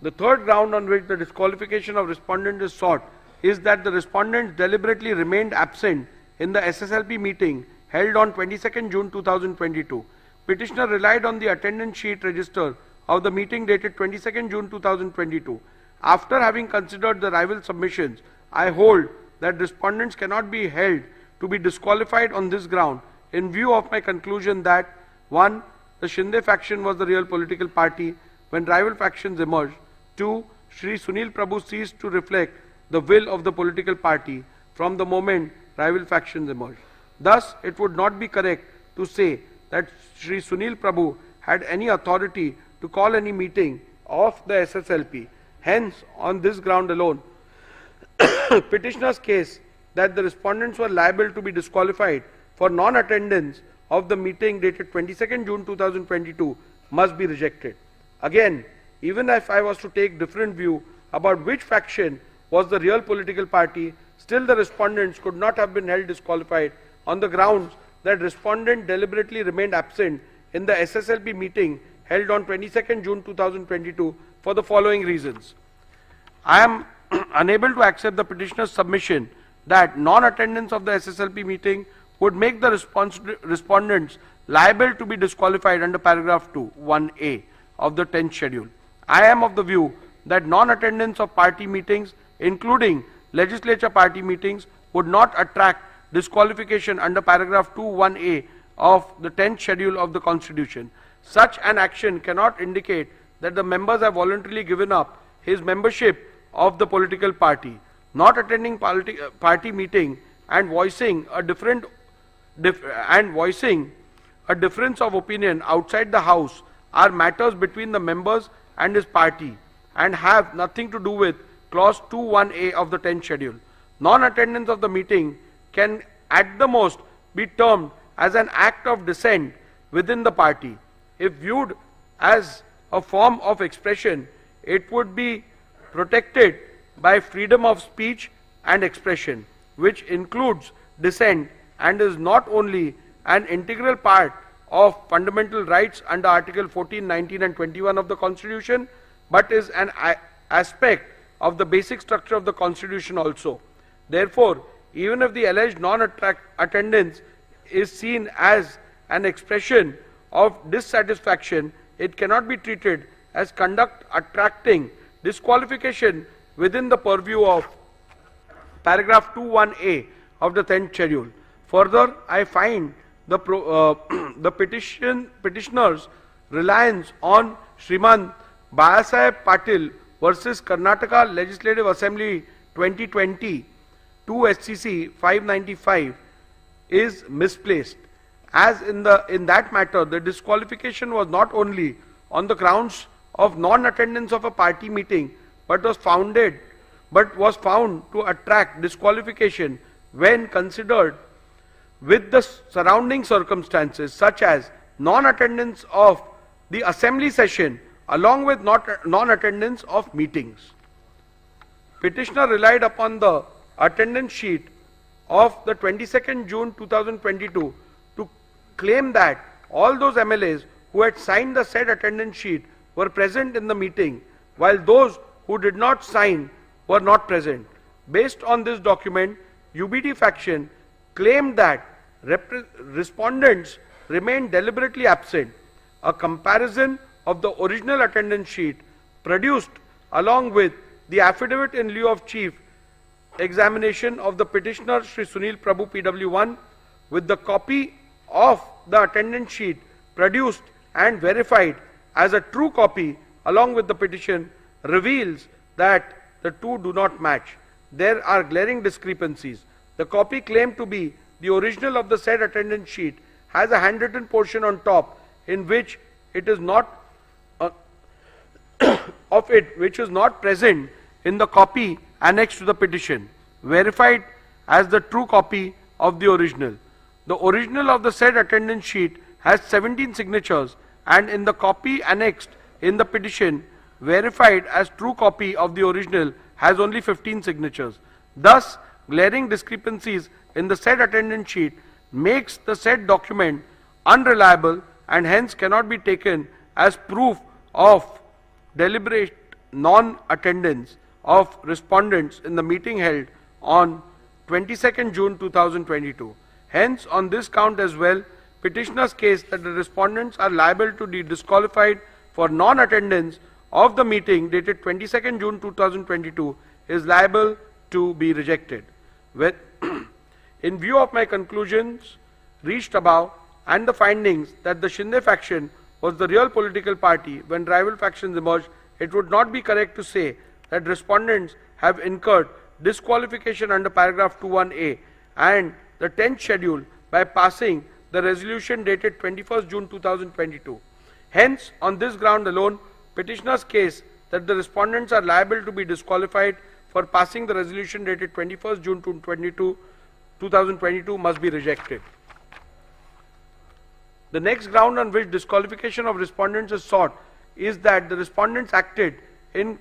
The third ground on which the disqualification of respondent is sought is that the respondents deliberately remained absent in the SSLP meeting held on 22nd June 2022. Petitioner relied on the attendance sheet register of the meeting dated 22nd June 2022. After having considered the rival submissions, I hold that respondents cannot be held to be disqualified on this ground in view of my conclusion that 1. The Shinde faction was the real political party when rival factions emerged. 2. Shri Sunil Prabhu ceased to reflect the will of the political party from the moment rival factions emerged. Thus, it would not be correct to say that Shri Sunil Prabhu had any authority to call any meeting of the SSLP. Hence, on this ground alone, petitioner's case that the respondents were liable to be disqualified for non-attendance of the meeting dated 22nd June 2022 must be rejected. Again, even if I was to take different view about which faction was the real political party, still the respondents could not have been held disqualified on the grounds that respondent deliberately remained absent in the SSLP meeting held on 22nd June 2022 for the following reasons. I am unable to accept the petitioner's submission that non-attendance of the SSLP meeting would make the respondents liable to be disqualified under paragraph 2, 1A of the 10th schedule. I am of the view that non-attendance of party meetings, including legislature party meetings, would not attract disqualification under paragraph 2, 1A of the 10th schedule of the Constitution. Such an action cannot indicate that the members have voluntarily given up his membership of the political party. Not attending party meeting and voicing a difference of opinion outside the house are matters between the members and his party and have nothing to do with clause 2(1)(a) of the 10th schedule. Non-attendance of the meeting can at the most be termed as an act of dissent within the party. If viewed as a form of expression, it would be protected by freedom of speech and expression, which includes dissent and is not only an integral part of fundamental rights under Article 14, 19 and 21 of the Constitution, but is an aspect of the basic structure of the Constitution also. Therefore, even if the alleged non-attendance is seen as an expression of dissatisfaction, it cannot be treated as conduct attracting disqualification within the purview of paragraph 2(1)(a) of the 10th schedule. Further, I find the petitioners reliance on Shriman Bayasaheb Patil versus Karnataka Legislative Assembly 2020 2 SCC 595 is misplaced, as in that matter the disqualification was not only on the grounds of non-attendance of a party meeting but was found to attract disqualification when considered with the surrounding circumstances, such as non-attendance of the assembly session along with non-attendance of meetings. Petitioner relied upon the attendance sheet of the 22nd June 2022 to claim that all those MLAs who had signed the said attendance sheet were present in the meeting, while those who did not sign were not present. Based on this document, UBD faction claimed that respondents remained deliberately absent. A comparison of the original attendance sheet produced along with the affidavit in lieu of chief examination of the petitioner Shri Sunil Prabhu PW1 with the copy of the attendance sheet produced and verified as a true copy along with the petition reveals that the two do not match. There are glaring discrepancies. The copy claimed to be the original of the said attendance sheet has a handwritten portion on top in which it is not which is not present in the copy annexed to the petition, verified as the true copy of the original. The original of the said attendance sheet has 17 signatures, and in the copy annexed in the petition, verified as true copy of the original, has only 15 signatures. Thus, glaring discrepancies in the said attendance sheet makes the said document unreliable and hence cannot be taken as proof of deliberate non-attendance of respondents in the meeting held on 22nd June 2022. Hence, on this count as well, petitioner's case that the respondents are liable to be disqualified for non-attendance of the meeting dated 22nd June 2022 is liable to be rejected. In view of my conclusions reached above and the findings that the Shinde faction was the real political party when rival factions emerged, it would not be correct to say that respondents have incurred disqualification under paragraph 21A and the 10th schedule by passing the resolution dated 21st June 2022. Hence, on this ground alone, petitioner's case that the respondents are liable to be disqualified for passing the resolution dated 21st June 2022 must be rejected. The next ground on which disqualification of respondents is sought is that the respondents acted in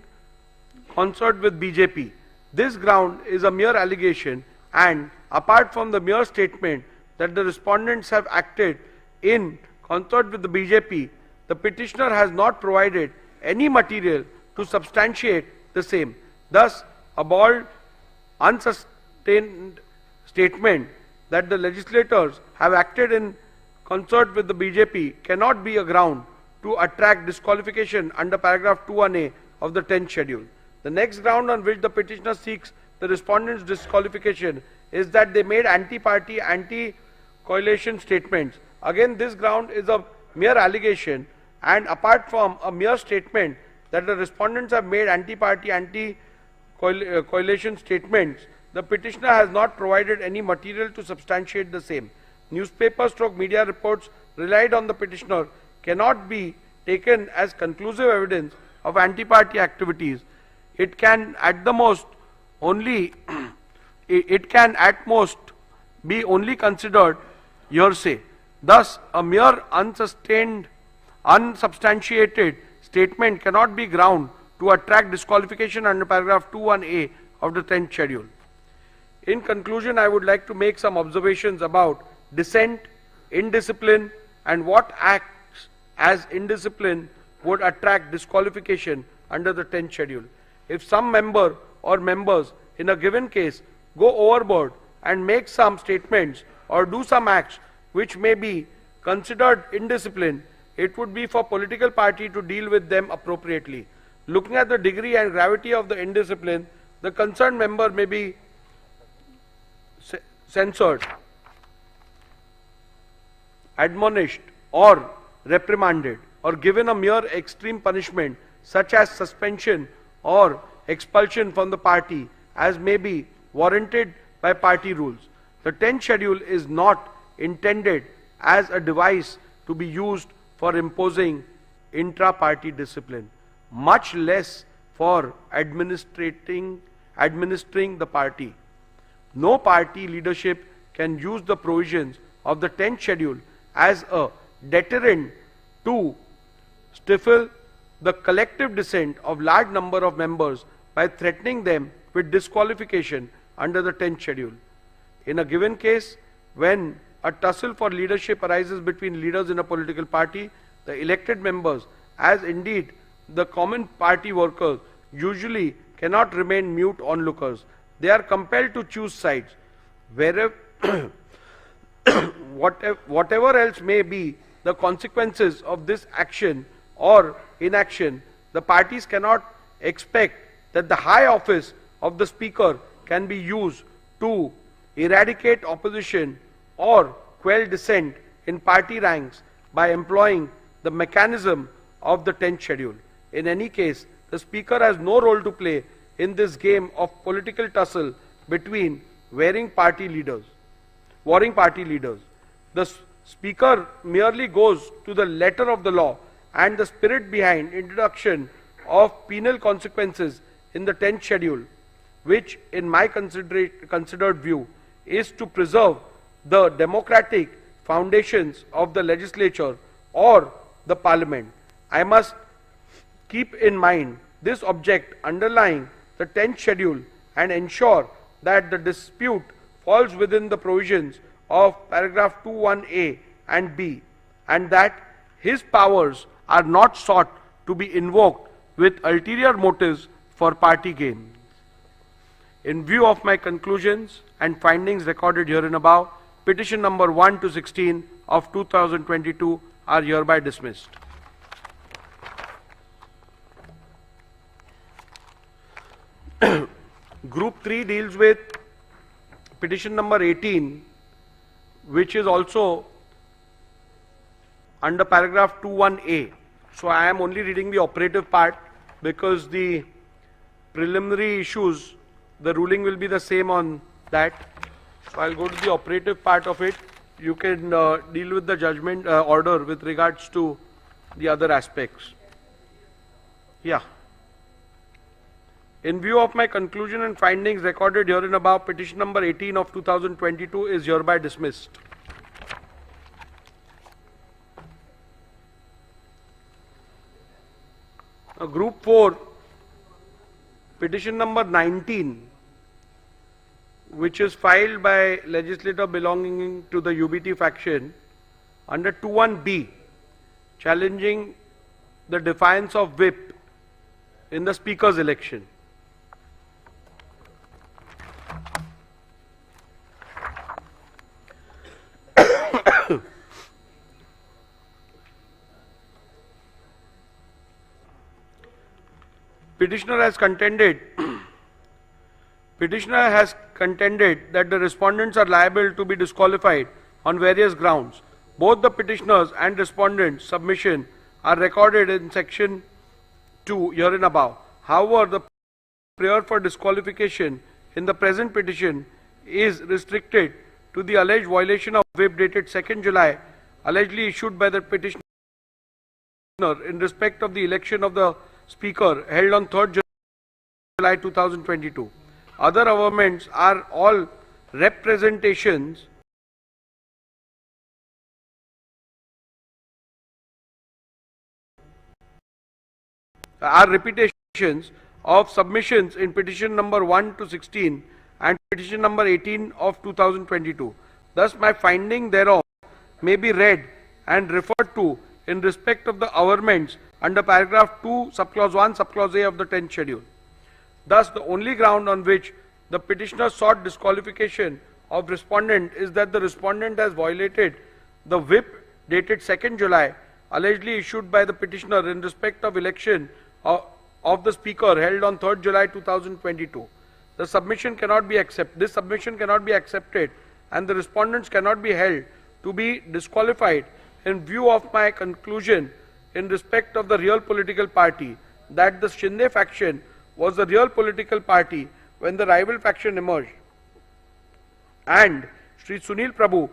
concert with BJP. This ground is a mere allegation, and apart from the mere statement that the respondents have acted in concert with the BJP, the petitioner has not provided any material to substantiate the same. Thus, a bald, unsustained statement that the legislators have acted in concert with the BJP cannot be a ground to attract disqualification under paragraph 21A of the 10th schedule. The next ground on which the petitioner seeks the respondents' disqualification is that they made anti-party, anti-coalition statements. Again, this ground is a mere allegation, and apart from a mere statement that the respondents have made anti-party, anti-coalition statements, the petitioner has not provided any material to substantiate the same. Newspaper/media reports relied on the petitioner cannot be taken as conclusive evidence of anti-party activities. It can at the most only be only considered hearsay. Thus, a mere unsubstantiated statement cannot be ground to attract disqualification under paragraph 21A of the 10th schedule. In conclusion, I would like to make some observations about dissent, indiscipline, and what acts as indiscipline would attract disqualification under the 10th schedule. If some member or members in a given case go overboard and make some statements or do some acts which may be considered indiscipline, it would be for political party to deal with them appropriately. Looking at the degree and gravity of the indiscipline, the concerned member may be censored, admonished, or reprimanded or given a mere extreme punishment such as suspension or expulsion from the party as may be warranted by party rules. The 10th schedule is not intended as a device to be used for imposing intra-party discipline, much less for administering the party. No party leadership can use the provisions of the 10th schedule as a deterrent to stifle the collective dissent of large number of members by threatening them with disqualification under the 10th schedule. In a given case, when a tussle for leadership arises between leaders in a political party, the elected members, as indeed the common party workers, usually cannot remain mute onlookers. They are compelled to choose sides. Wherever whatever else may be the consequences of this action or inaction, the parties cannot expect that the high office of the speaker can be used to eradicate opposition or quell dissent in party ranks by employing the mechanism of the 10th schedule. In any case, the speaker has no role to play in this game of political tussle between warring party leaders. The speaker merely goes to the letter of the law and the spirit behind introduction of penal consequences in the 10th schedule, which in my considered view is to preserve the democratic foundations of the legislature or the parliament. I must keep in mind this object underlying the 10th schedule and ensure that the dispute falls within the provisions of paragraph 21A and B, and that his powers are not sought to be invoked with ulterior motives for party gain. In view of my conclusions and findings recorded herein above, petition number 1 to 16 of 2022 are hereby dismissed. Group 3 deals with petition number 18, which is also under paragraph 21A. So I am only reading the operative part because the preliminary issues, the ruling will be the same on that. So I'll go to the operative part of it. You can deal with the judgment order with regards to the other aspects. Yeah. In view of my conclusion and findings recorded herein above, petition number 18 of 2022 is hereby dismissed. Group 4, petition number 19, which is filed by legislator belonging to the UBT faction under 21B, challenging the defiance of whip in the speaker's election. Petitioner has contended that the respondents are liable to be disqualified on various grounds. Both the petitioners and respondents' submission are recorded in section 2 herein above. However, the prayer for disqualification in the present petition is restricted to the alleged violation of whip dated 2nd July, allegedly issued by the petitioner in respect of the election of the speaker held on 3rd July 2022. Other averments are all representations repetitions of submissions in petition number 1 to 16 and petition number 18 of 2022. Thus, my finding thereof may be read and referred to in respect of the averments under paragraph 2, subclause 1, subclause A of the 10th schedule. Thus, the only ground on which the petitioner sought disqualification of respondent is that the respondent has violated the whip dated 2nd July, allegedly issued by the petitioner in respect of election of the speaker held on 3rd July 2022. The submission cannot be accepted. This submission cannot be accepted, and the respondents cannot be held to be disqualified in view of my conclusion in respect of the real political party, that the Shinde faction was the real political party when the rival faction emerged, and Sri Sunil Prabhu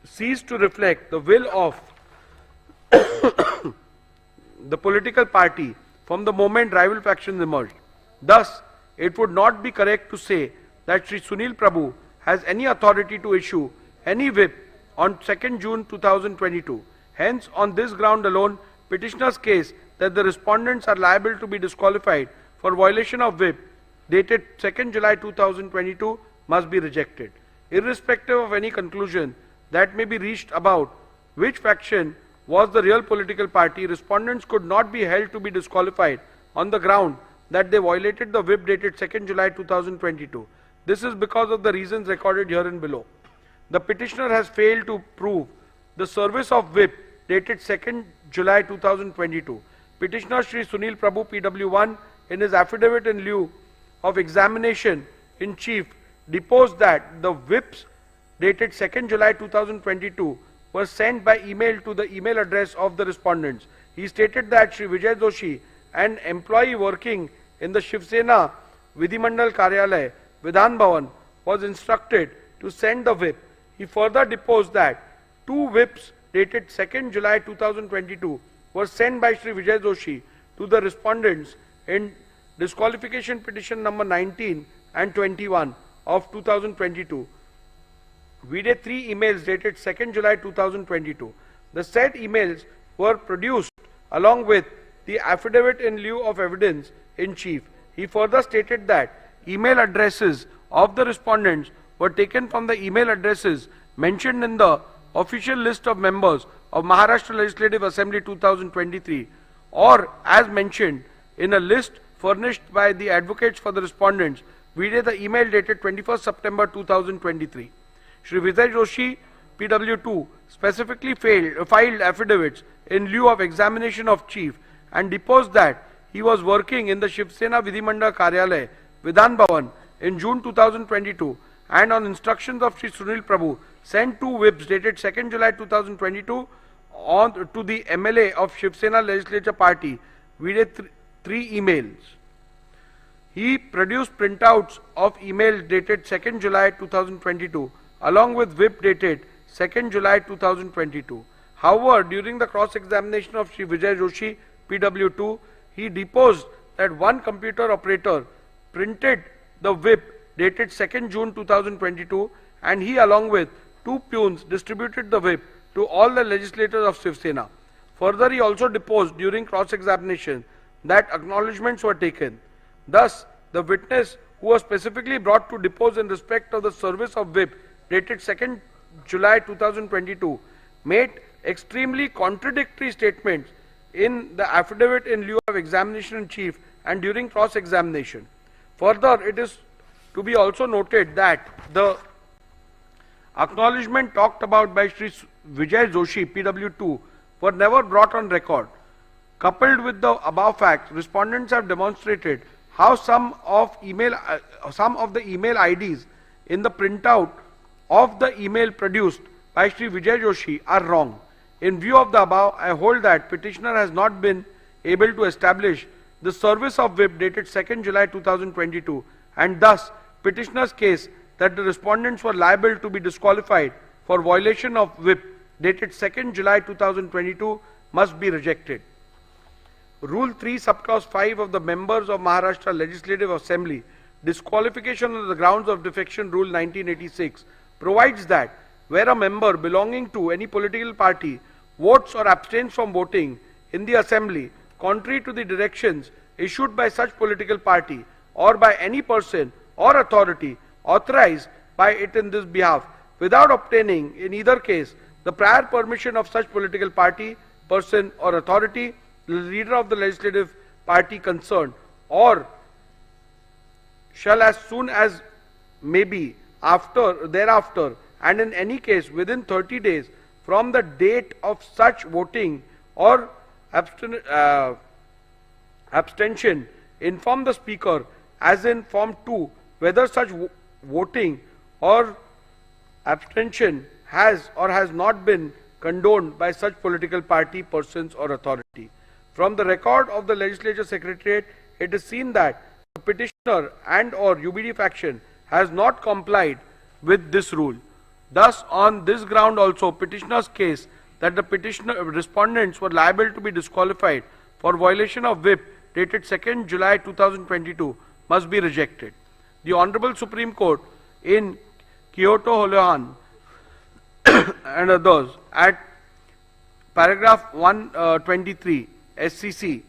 ceased to reflect the will of the political party from the moment rival factions emerged. Thus, it would not be correct to say that Sri Sunil Prabhu has any authority to issue any whip on 2nd June 2022. Hence, on this ground alone, petitioner's case that the respondents are liable to be disqualified for violation of whip dated 2nd July 2022 must be rejected. Irrespective of any conclusion that may be reached about which faction was the real political party, respondents could not be held to be disqualified on the ground that they violated the whip dated 2nd July 2022. This is because of the reasons recorded herein below. The petitioner has failed to prove the service of whip dated 2nd July 2022. Petitioner Shri Sunil Prabhu PW1 in his affidavit in lieu of examination in chief deposed that the whips dated 2nd July 2022 were sent by email to the email address of the respondents. He stated that Shri Vijay Joshi, an employee working in the Shiv Sena Vidhimandal Karyalay, Vidhan Bhavan, was instructed to send the whip. He further deposed that 2 whips dated 2nd July 2022 were sent by Shri Vijay Joshi to the respondents in disqualification petition number 19 and 21 of 2022. We did 3 emails dated 2nd July 2022. The said emails were produced along with the affidavit in lieu of evidence in chief. He further stated that email addresses of the respondents were taken from the email addresses mentioned in the official list of members of Maharashtra Legislative Assembly 2023 or as mentioned in a list furnished by the advocates for the respondents. We did the email dated 21st September 2023. Shri Vijay Joshi, PW2, specifically filed affidavits in lieu of examination of chief and deposed that he was working in the Shiv Sena Vidhimandal Karyalay, Vidhan Bhavan, in June 2022 and on instructions of Shri Sunil Prabhu sent 2 whips dated 2nd July 2022 to the MLA of Shiv Sena Legislature Party. We did 3 emails. He produced printouts of email dated 2nd July 2022 along with whip dated 2nd July 2022. However, during the cross-examination of Shri Vijay Joshi, PW2, he deposed that one computer operator printed the whip dated 2nd June 2022 and he along with 2 peons distributed the whip to all the legislators of Shiv Sena. Further, he also deposed during cross-examination that acknowledgements were taken. Thus, the witness who was specifically brought to depose in respect of the service of whip dated 2nd July 2022 made extremely contradictory statements in the affidavit in lieu of examination in chief and during cross-examination. Further, it is to be also noted that the acknowledgement talked about by Shri Vijay Joshi, PW2, were never brought on record. Coupled with the above facts, respondents have demonstrated how some of the email IDs in the printout of the email produced by Shri Vijay Joshi are wrong. In view of the above, I hold that petitioner has not been able to establish the service of whip dated 2nd July 2022 and thus petitioner's case that the respondents were liable to be disqualified for violation of whip dated 2nd July 2022 must be rejected. Rule 3 subclause 5 of the members of Maharashtra Legislative Assembly disqualification on the grounds of defection rule 1986 provides that where a member belonging to any political party votes or abstains from voting in the assembly contrary to the directions issued by such political party or by any person or authority authorized by it in this behalf without obtaining in either case the prior permission of such political party, person or authority, the leader of the legislative party concerned, or shall as soon as may be thereafter and in any case within 30 days from the date of such voting or abstention inform the speaker as in form 2 whether such voting or abstention has or has not been condoned by such political party, persons or authority. From the record of the Legislature Secretariat, it is seen that the petitioner and or UBD faction has not complied with this rule. Thus, on this ground also, petitioner's case that the respondents were liable to be disqualified for violation of whip dated 2nd July 2022 must be rejected. The Honorable Supreme Court in Kyoto Holohan and others at paragraph 123 SCC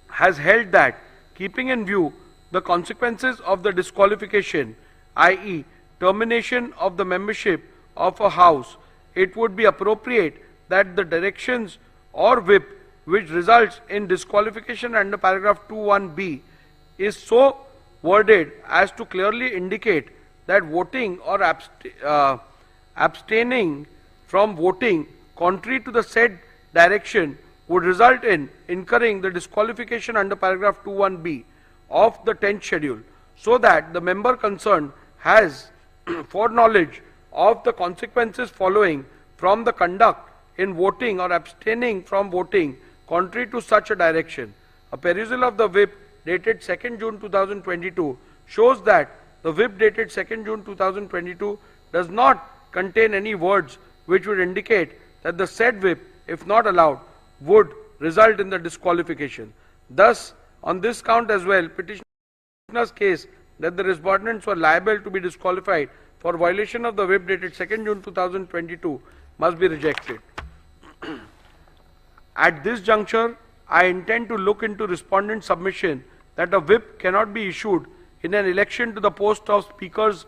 has held that, keeping in view the consequences of the disqualification, i.e. termination of the membership of a house, it would be appropriate that the directions or whip which results in disqualification under paragraph 21b is so worded as to clearly indicate that voting or abstaining from voting contrary to the said direction would result in incurring the disqualification under paragraph 21b of the 10th schedule, so that the member concerned has foreknowledge of the consequences following from the conduct in voting or abstaining from voting contrary to such a direction. A perusal of the whip dated 2nd June 2022 shows that the whip dated 2nd June 2022 does not contain any words which would indicate that the said whip, if not allowed, would result in the disqualification. Thus, on this count as well, petitioner's case that the respondents were liable to be disqualified for violation of the whip dated 2nd June 2022 must be rejected. At this juncture, I intend to look into respondent submission that a whip cannot be issued in an election to the post of speakers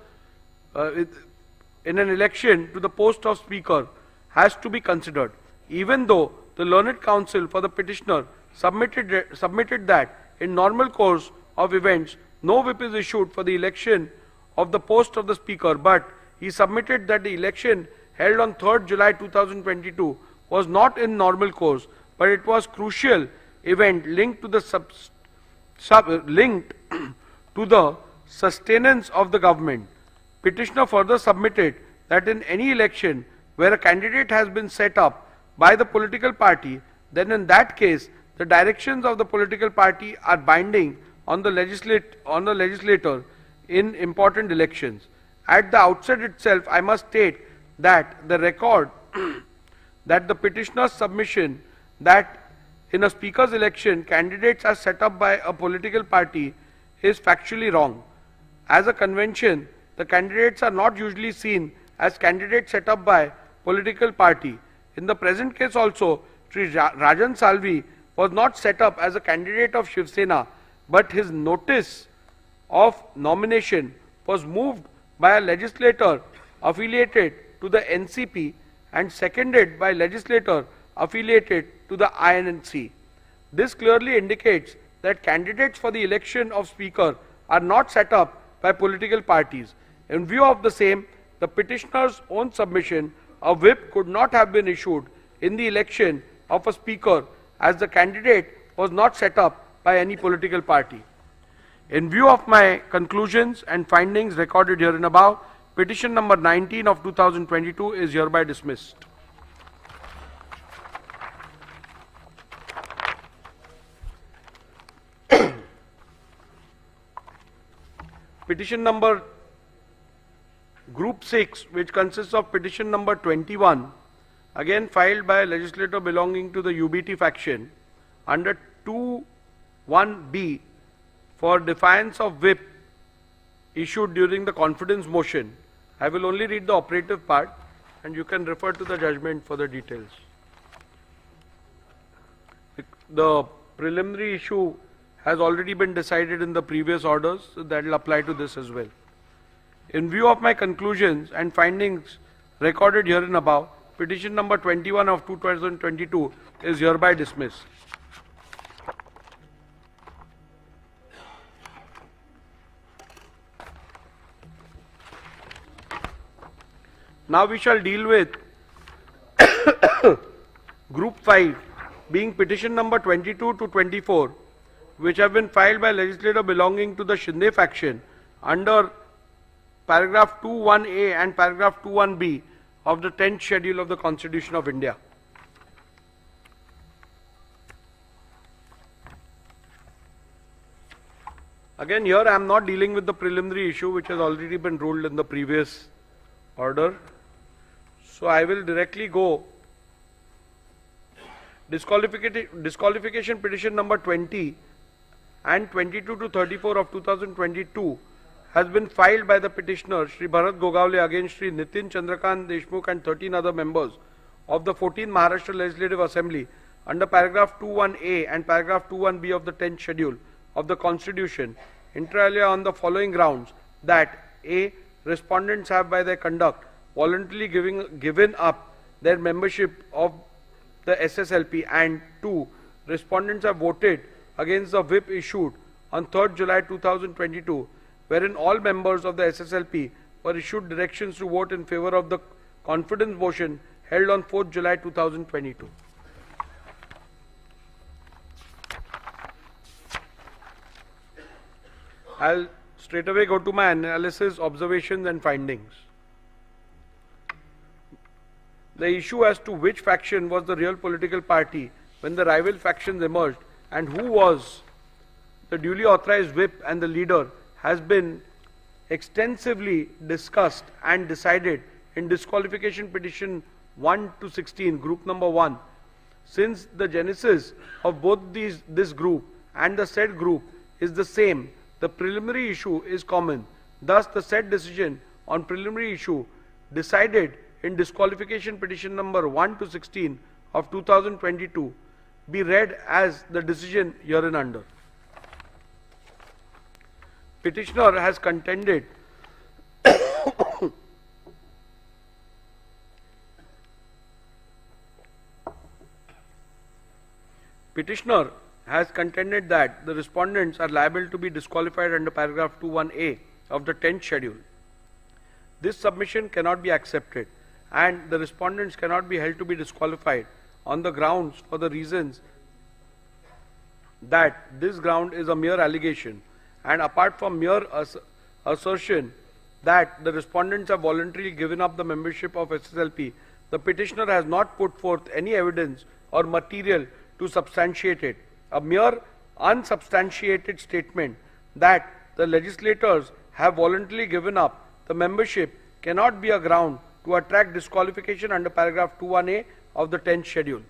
has to be considered, even though the learned counsel for the petitioner submitted that in normal course of events no whip is issued for the election of the post of the speaker, but he submitted that the election held on 3rd July 2022 was not in normal course, but it was crucial event linked to the sustenance of the government. Petitioner further submitted that in any election where a candidate has been set up by the political party, then in that case the directions of the political party are binding on the legislator in important elections. At the outset itself, I must state that the record that the petitioner's submission that in a speaker's election candidates are set up by a political party is factually wrong. As a convention, the candidates are not usually seen as candidates set up by political party. In the present case also, Sri Rajan Salvi was not set up as a candidate of Shiv Sena, but his notice of nomination was moved by a legislator affiliated to the NCP and seconded by legislator affiliated to the INC. This clearly indicates that candidates for the election of speaker are not set up by political parties. In view of the same, the petitioner's own submission, a whip could not have been issued in the election of a speaker as the candidate was not set up by any political party. In view of my conclusions and findings recorded herein above, petition number 19 of 2022 is hereby dismissed. Petition number Group 6, which consists of petition number 21, again filed by a legislator belonging to the UBT faction under 2(1)(b) for defiance of whip issued during the confidence motion. I will only read the operative part and you can refer to the judgment for the details. The preliminary issue has already been decided in the previous orders, so that will apply to this as well. In view of my conclusions and findings recorded herein above, petition number 21 of 2022 is hereby dismissed. Now we shall deal with Group 5, being petition number 22 to 24, which have been filed by legislator belonging to the Shinde faction under paragraph 2(1)(a) and paragraph 2(1)(b) of the 10th schedule of the Constitution of India. Again, here I am not dealing with the preliminary issue which has already been ruled in the previous order. So I will directly go. Disqualification petition number 20 and 22 to 34 of 2022 has been filed by the petitioner Shri Bharat Gogaole against Shri Nitin Chandrakant Deshmukh and 13 other members of the 14th Maharashtra Legislative Assembly under paragraph 21A and paragraph 21B of the 10th schedule of the Constitution, inter alia on the following grounds: that A. Respondents have by their conduct voluntarily given up their membership of the SSLP, and 2. Respondents have voted against the whip issued on 3rd July 2022, wherein all members of the SSLP were issued directions to vote in favor of the confidence motion held on 4th July 2022. I'll straight away go to my analysis, observations and findings. The issue as to which faction was the real political party when the rival factions emerged and who was the duly authorized whip and the leader has been extensively discussed and decided in disqualification petition 1 to 16, group number 1. Since the genesis of both this group and the said group is the same, the preliminary issue is common. Thus, the said decision on preliminary issue decided in disqualification petition number 1 to 16 of 2022 be read as the decision hereunder. Petitioner has contended Petitioner has contended that the respondents are liable to be disqualified under paragraph 21A of the 10th schedule. This submission cannot be accepted and the respondents cannot be held to be disqualified on the grounds for the reasons that this ground is a mere allegation, and apart from mere assertion that the respondents have voluntarily given up the membership of SSLP, the petitioner has not put forth any evidence or material to substantiate it. A mere unsubstantiated statement that the legislators have voluntarily given up the membership cannot be a ground to attract disqualification under paragraph 21A of the 10th schedule.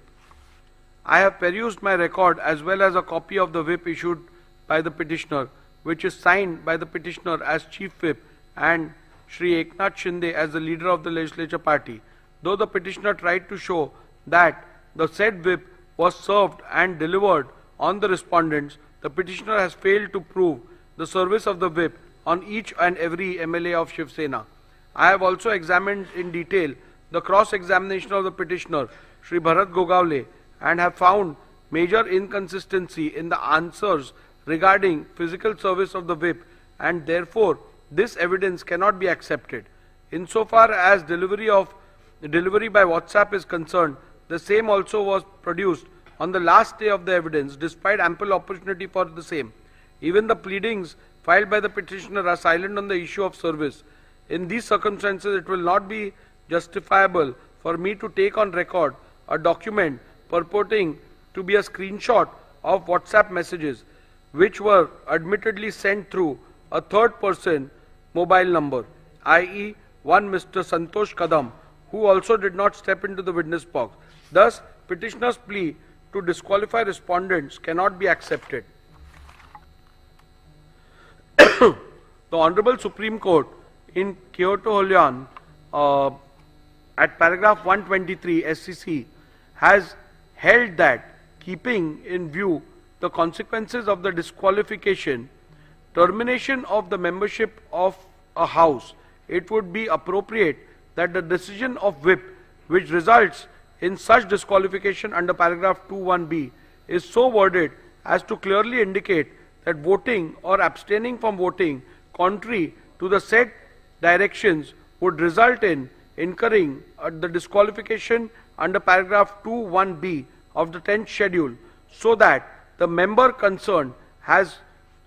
I have perused my record as well as a copy of the whip issued by the petitioner, which is signed by the petitioner as Chief Whip and Shri Eknath Shinde as the leader of the legislature party. Though the petitioner tried to show that the said whip was served and delivered on the respondents, the petitioner has failed to prove the service of the whip on each and every MLA of Shiv Sena. I have also examined in detail the cross-examination of the petitioner, Shri Bharat Gogaole, and have found major inconsistency in the answers regarding physical service of the whip, and therefore this evidence cannot be accepted. Insofar as delivery by WhatsApp is concerned, the same also was produced on the last day of the evidence despite ample opportunity for the same. Even the pleadings filed by the petitioner are silent on the issue of service. In these circumstances, it will not be justifiable for me to take on record a document purporting to be a screenshot of WhatsApp messages which were admittedly sent through a third person mobile number, i.e. one Mr. Santosh Kadam, who also did not step into the witness box. Thus, petitioner's plea to disqualify respondents cannot be accepted. The Honorable Supreme Court in Kyoto Holyan at paragraph 123 SCC has held that, keeping in view the consequences of the disqualification, termination of the membership of a house, it would be appropriate that the decision of whip which results in such disqualification under paragraph 21B is so worded as to clearly indicate that voting or abstaining from voting contrary to the said directions would result in incurring the disqualification under paragraph 21B of the 10th schedule, so that the member concerned has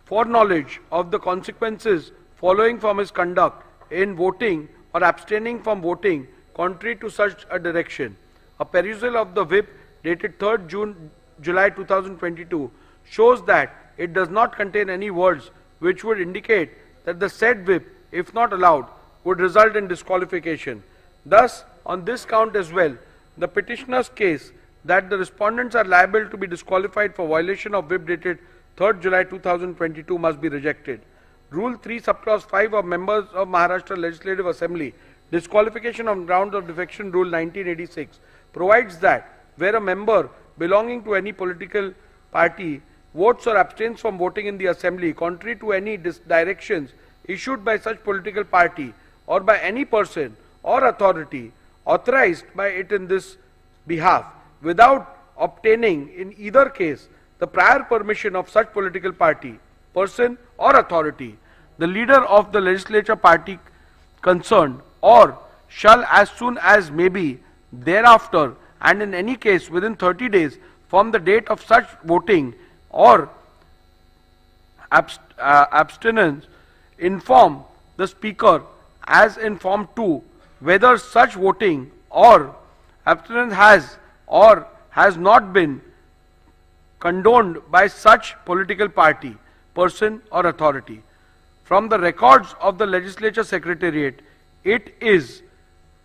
foreknowledge of the consequences following from his conduct in voting or abstaining from voting contrary to such a direction. A perusal of the whip dated 3rd July 2022 shows that it does not contain any words which would indicate that the said whip, if not allowed, would result in disqualification. Thus, on this count as well, the petitioner's case that the respondents are liable to be disqualified for violation of whip dated 3rd July 2022 must be rejected. Rule 3 subclause 5 of members of Maharashtra Legislative Assembly, disqualification on grounds of defection rule 1986, provides that where a member belonging to any political party votes or abstains from voting in the assembly contrary to any directions issued by such political party or by any person or authority authorized by it in this behalf without obtaining in either case the prior permission of such political party, person or authority, the leader of the legislature party concerned, or shall as soon as may be thereafter and in any case within 30 days from the date of such voting or abstinence, inform the speaker as in form 2 whether such voting or abstinence has or has not been condoned by such political party, person or authority. From the records of the legislature secretariat, it is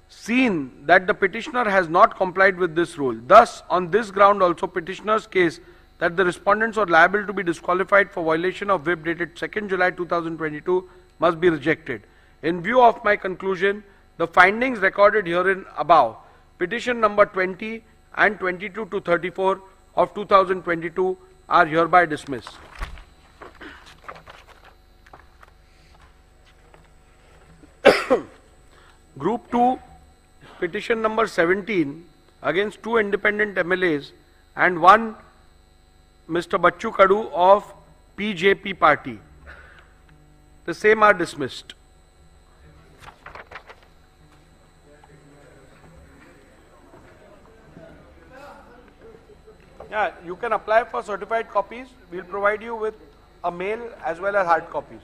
seen that the petitioner has not complied with this rule. Thus, on this ground also petitioner's case that the respondents are liable to be disqualified for violation of whip dated 2nd July 2022 must be rejected. In view of my conclusion, the findings recorded herein above, petition number 20 and 22 to 34 of 2022 are hereby dismissed. Group 2, petition number 17 against 2 independent MLAs and 1 Mr. Bachchu Kadu of PJP party. The same are dismissed. Yeah, you can apply for certified copies. We'll provide you with a mail as well as hard copies.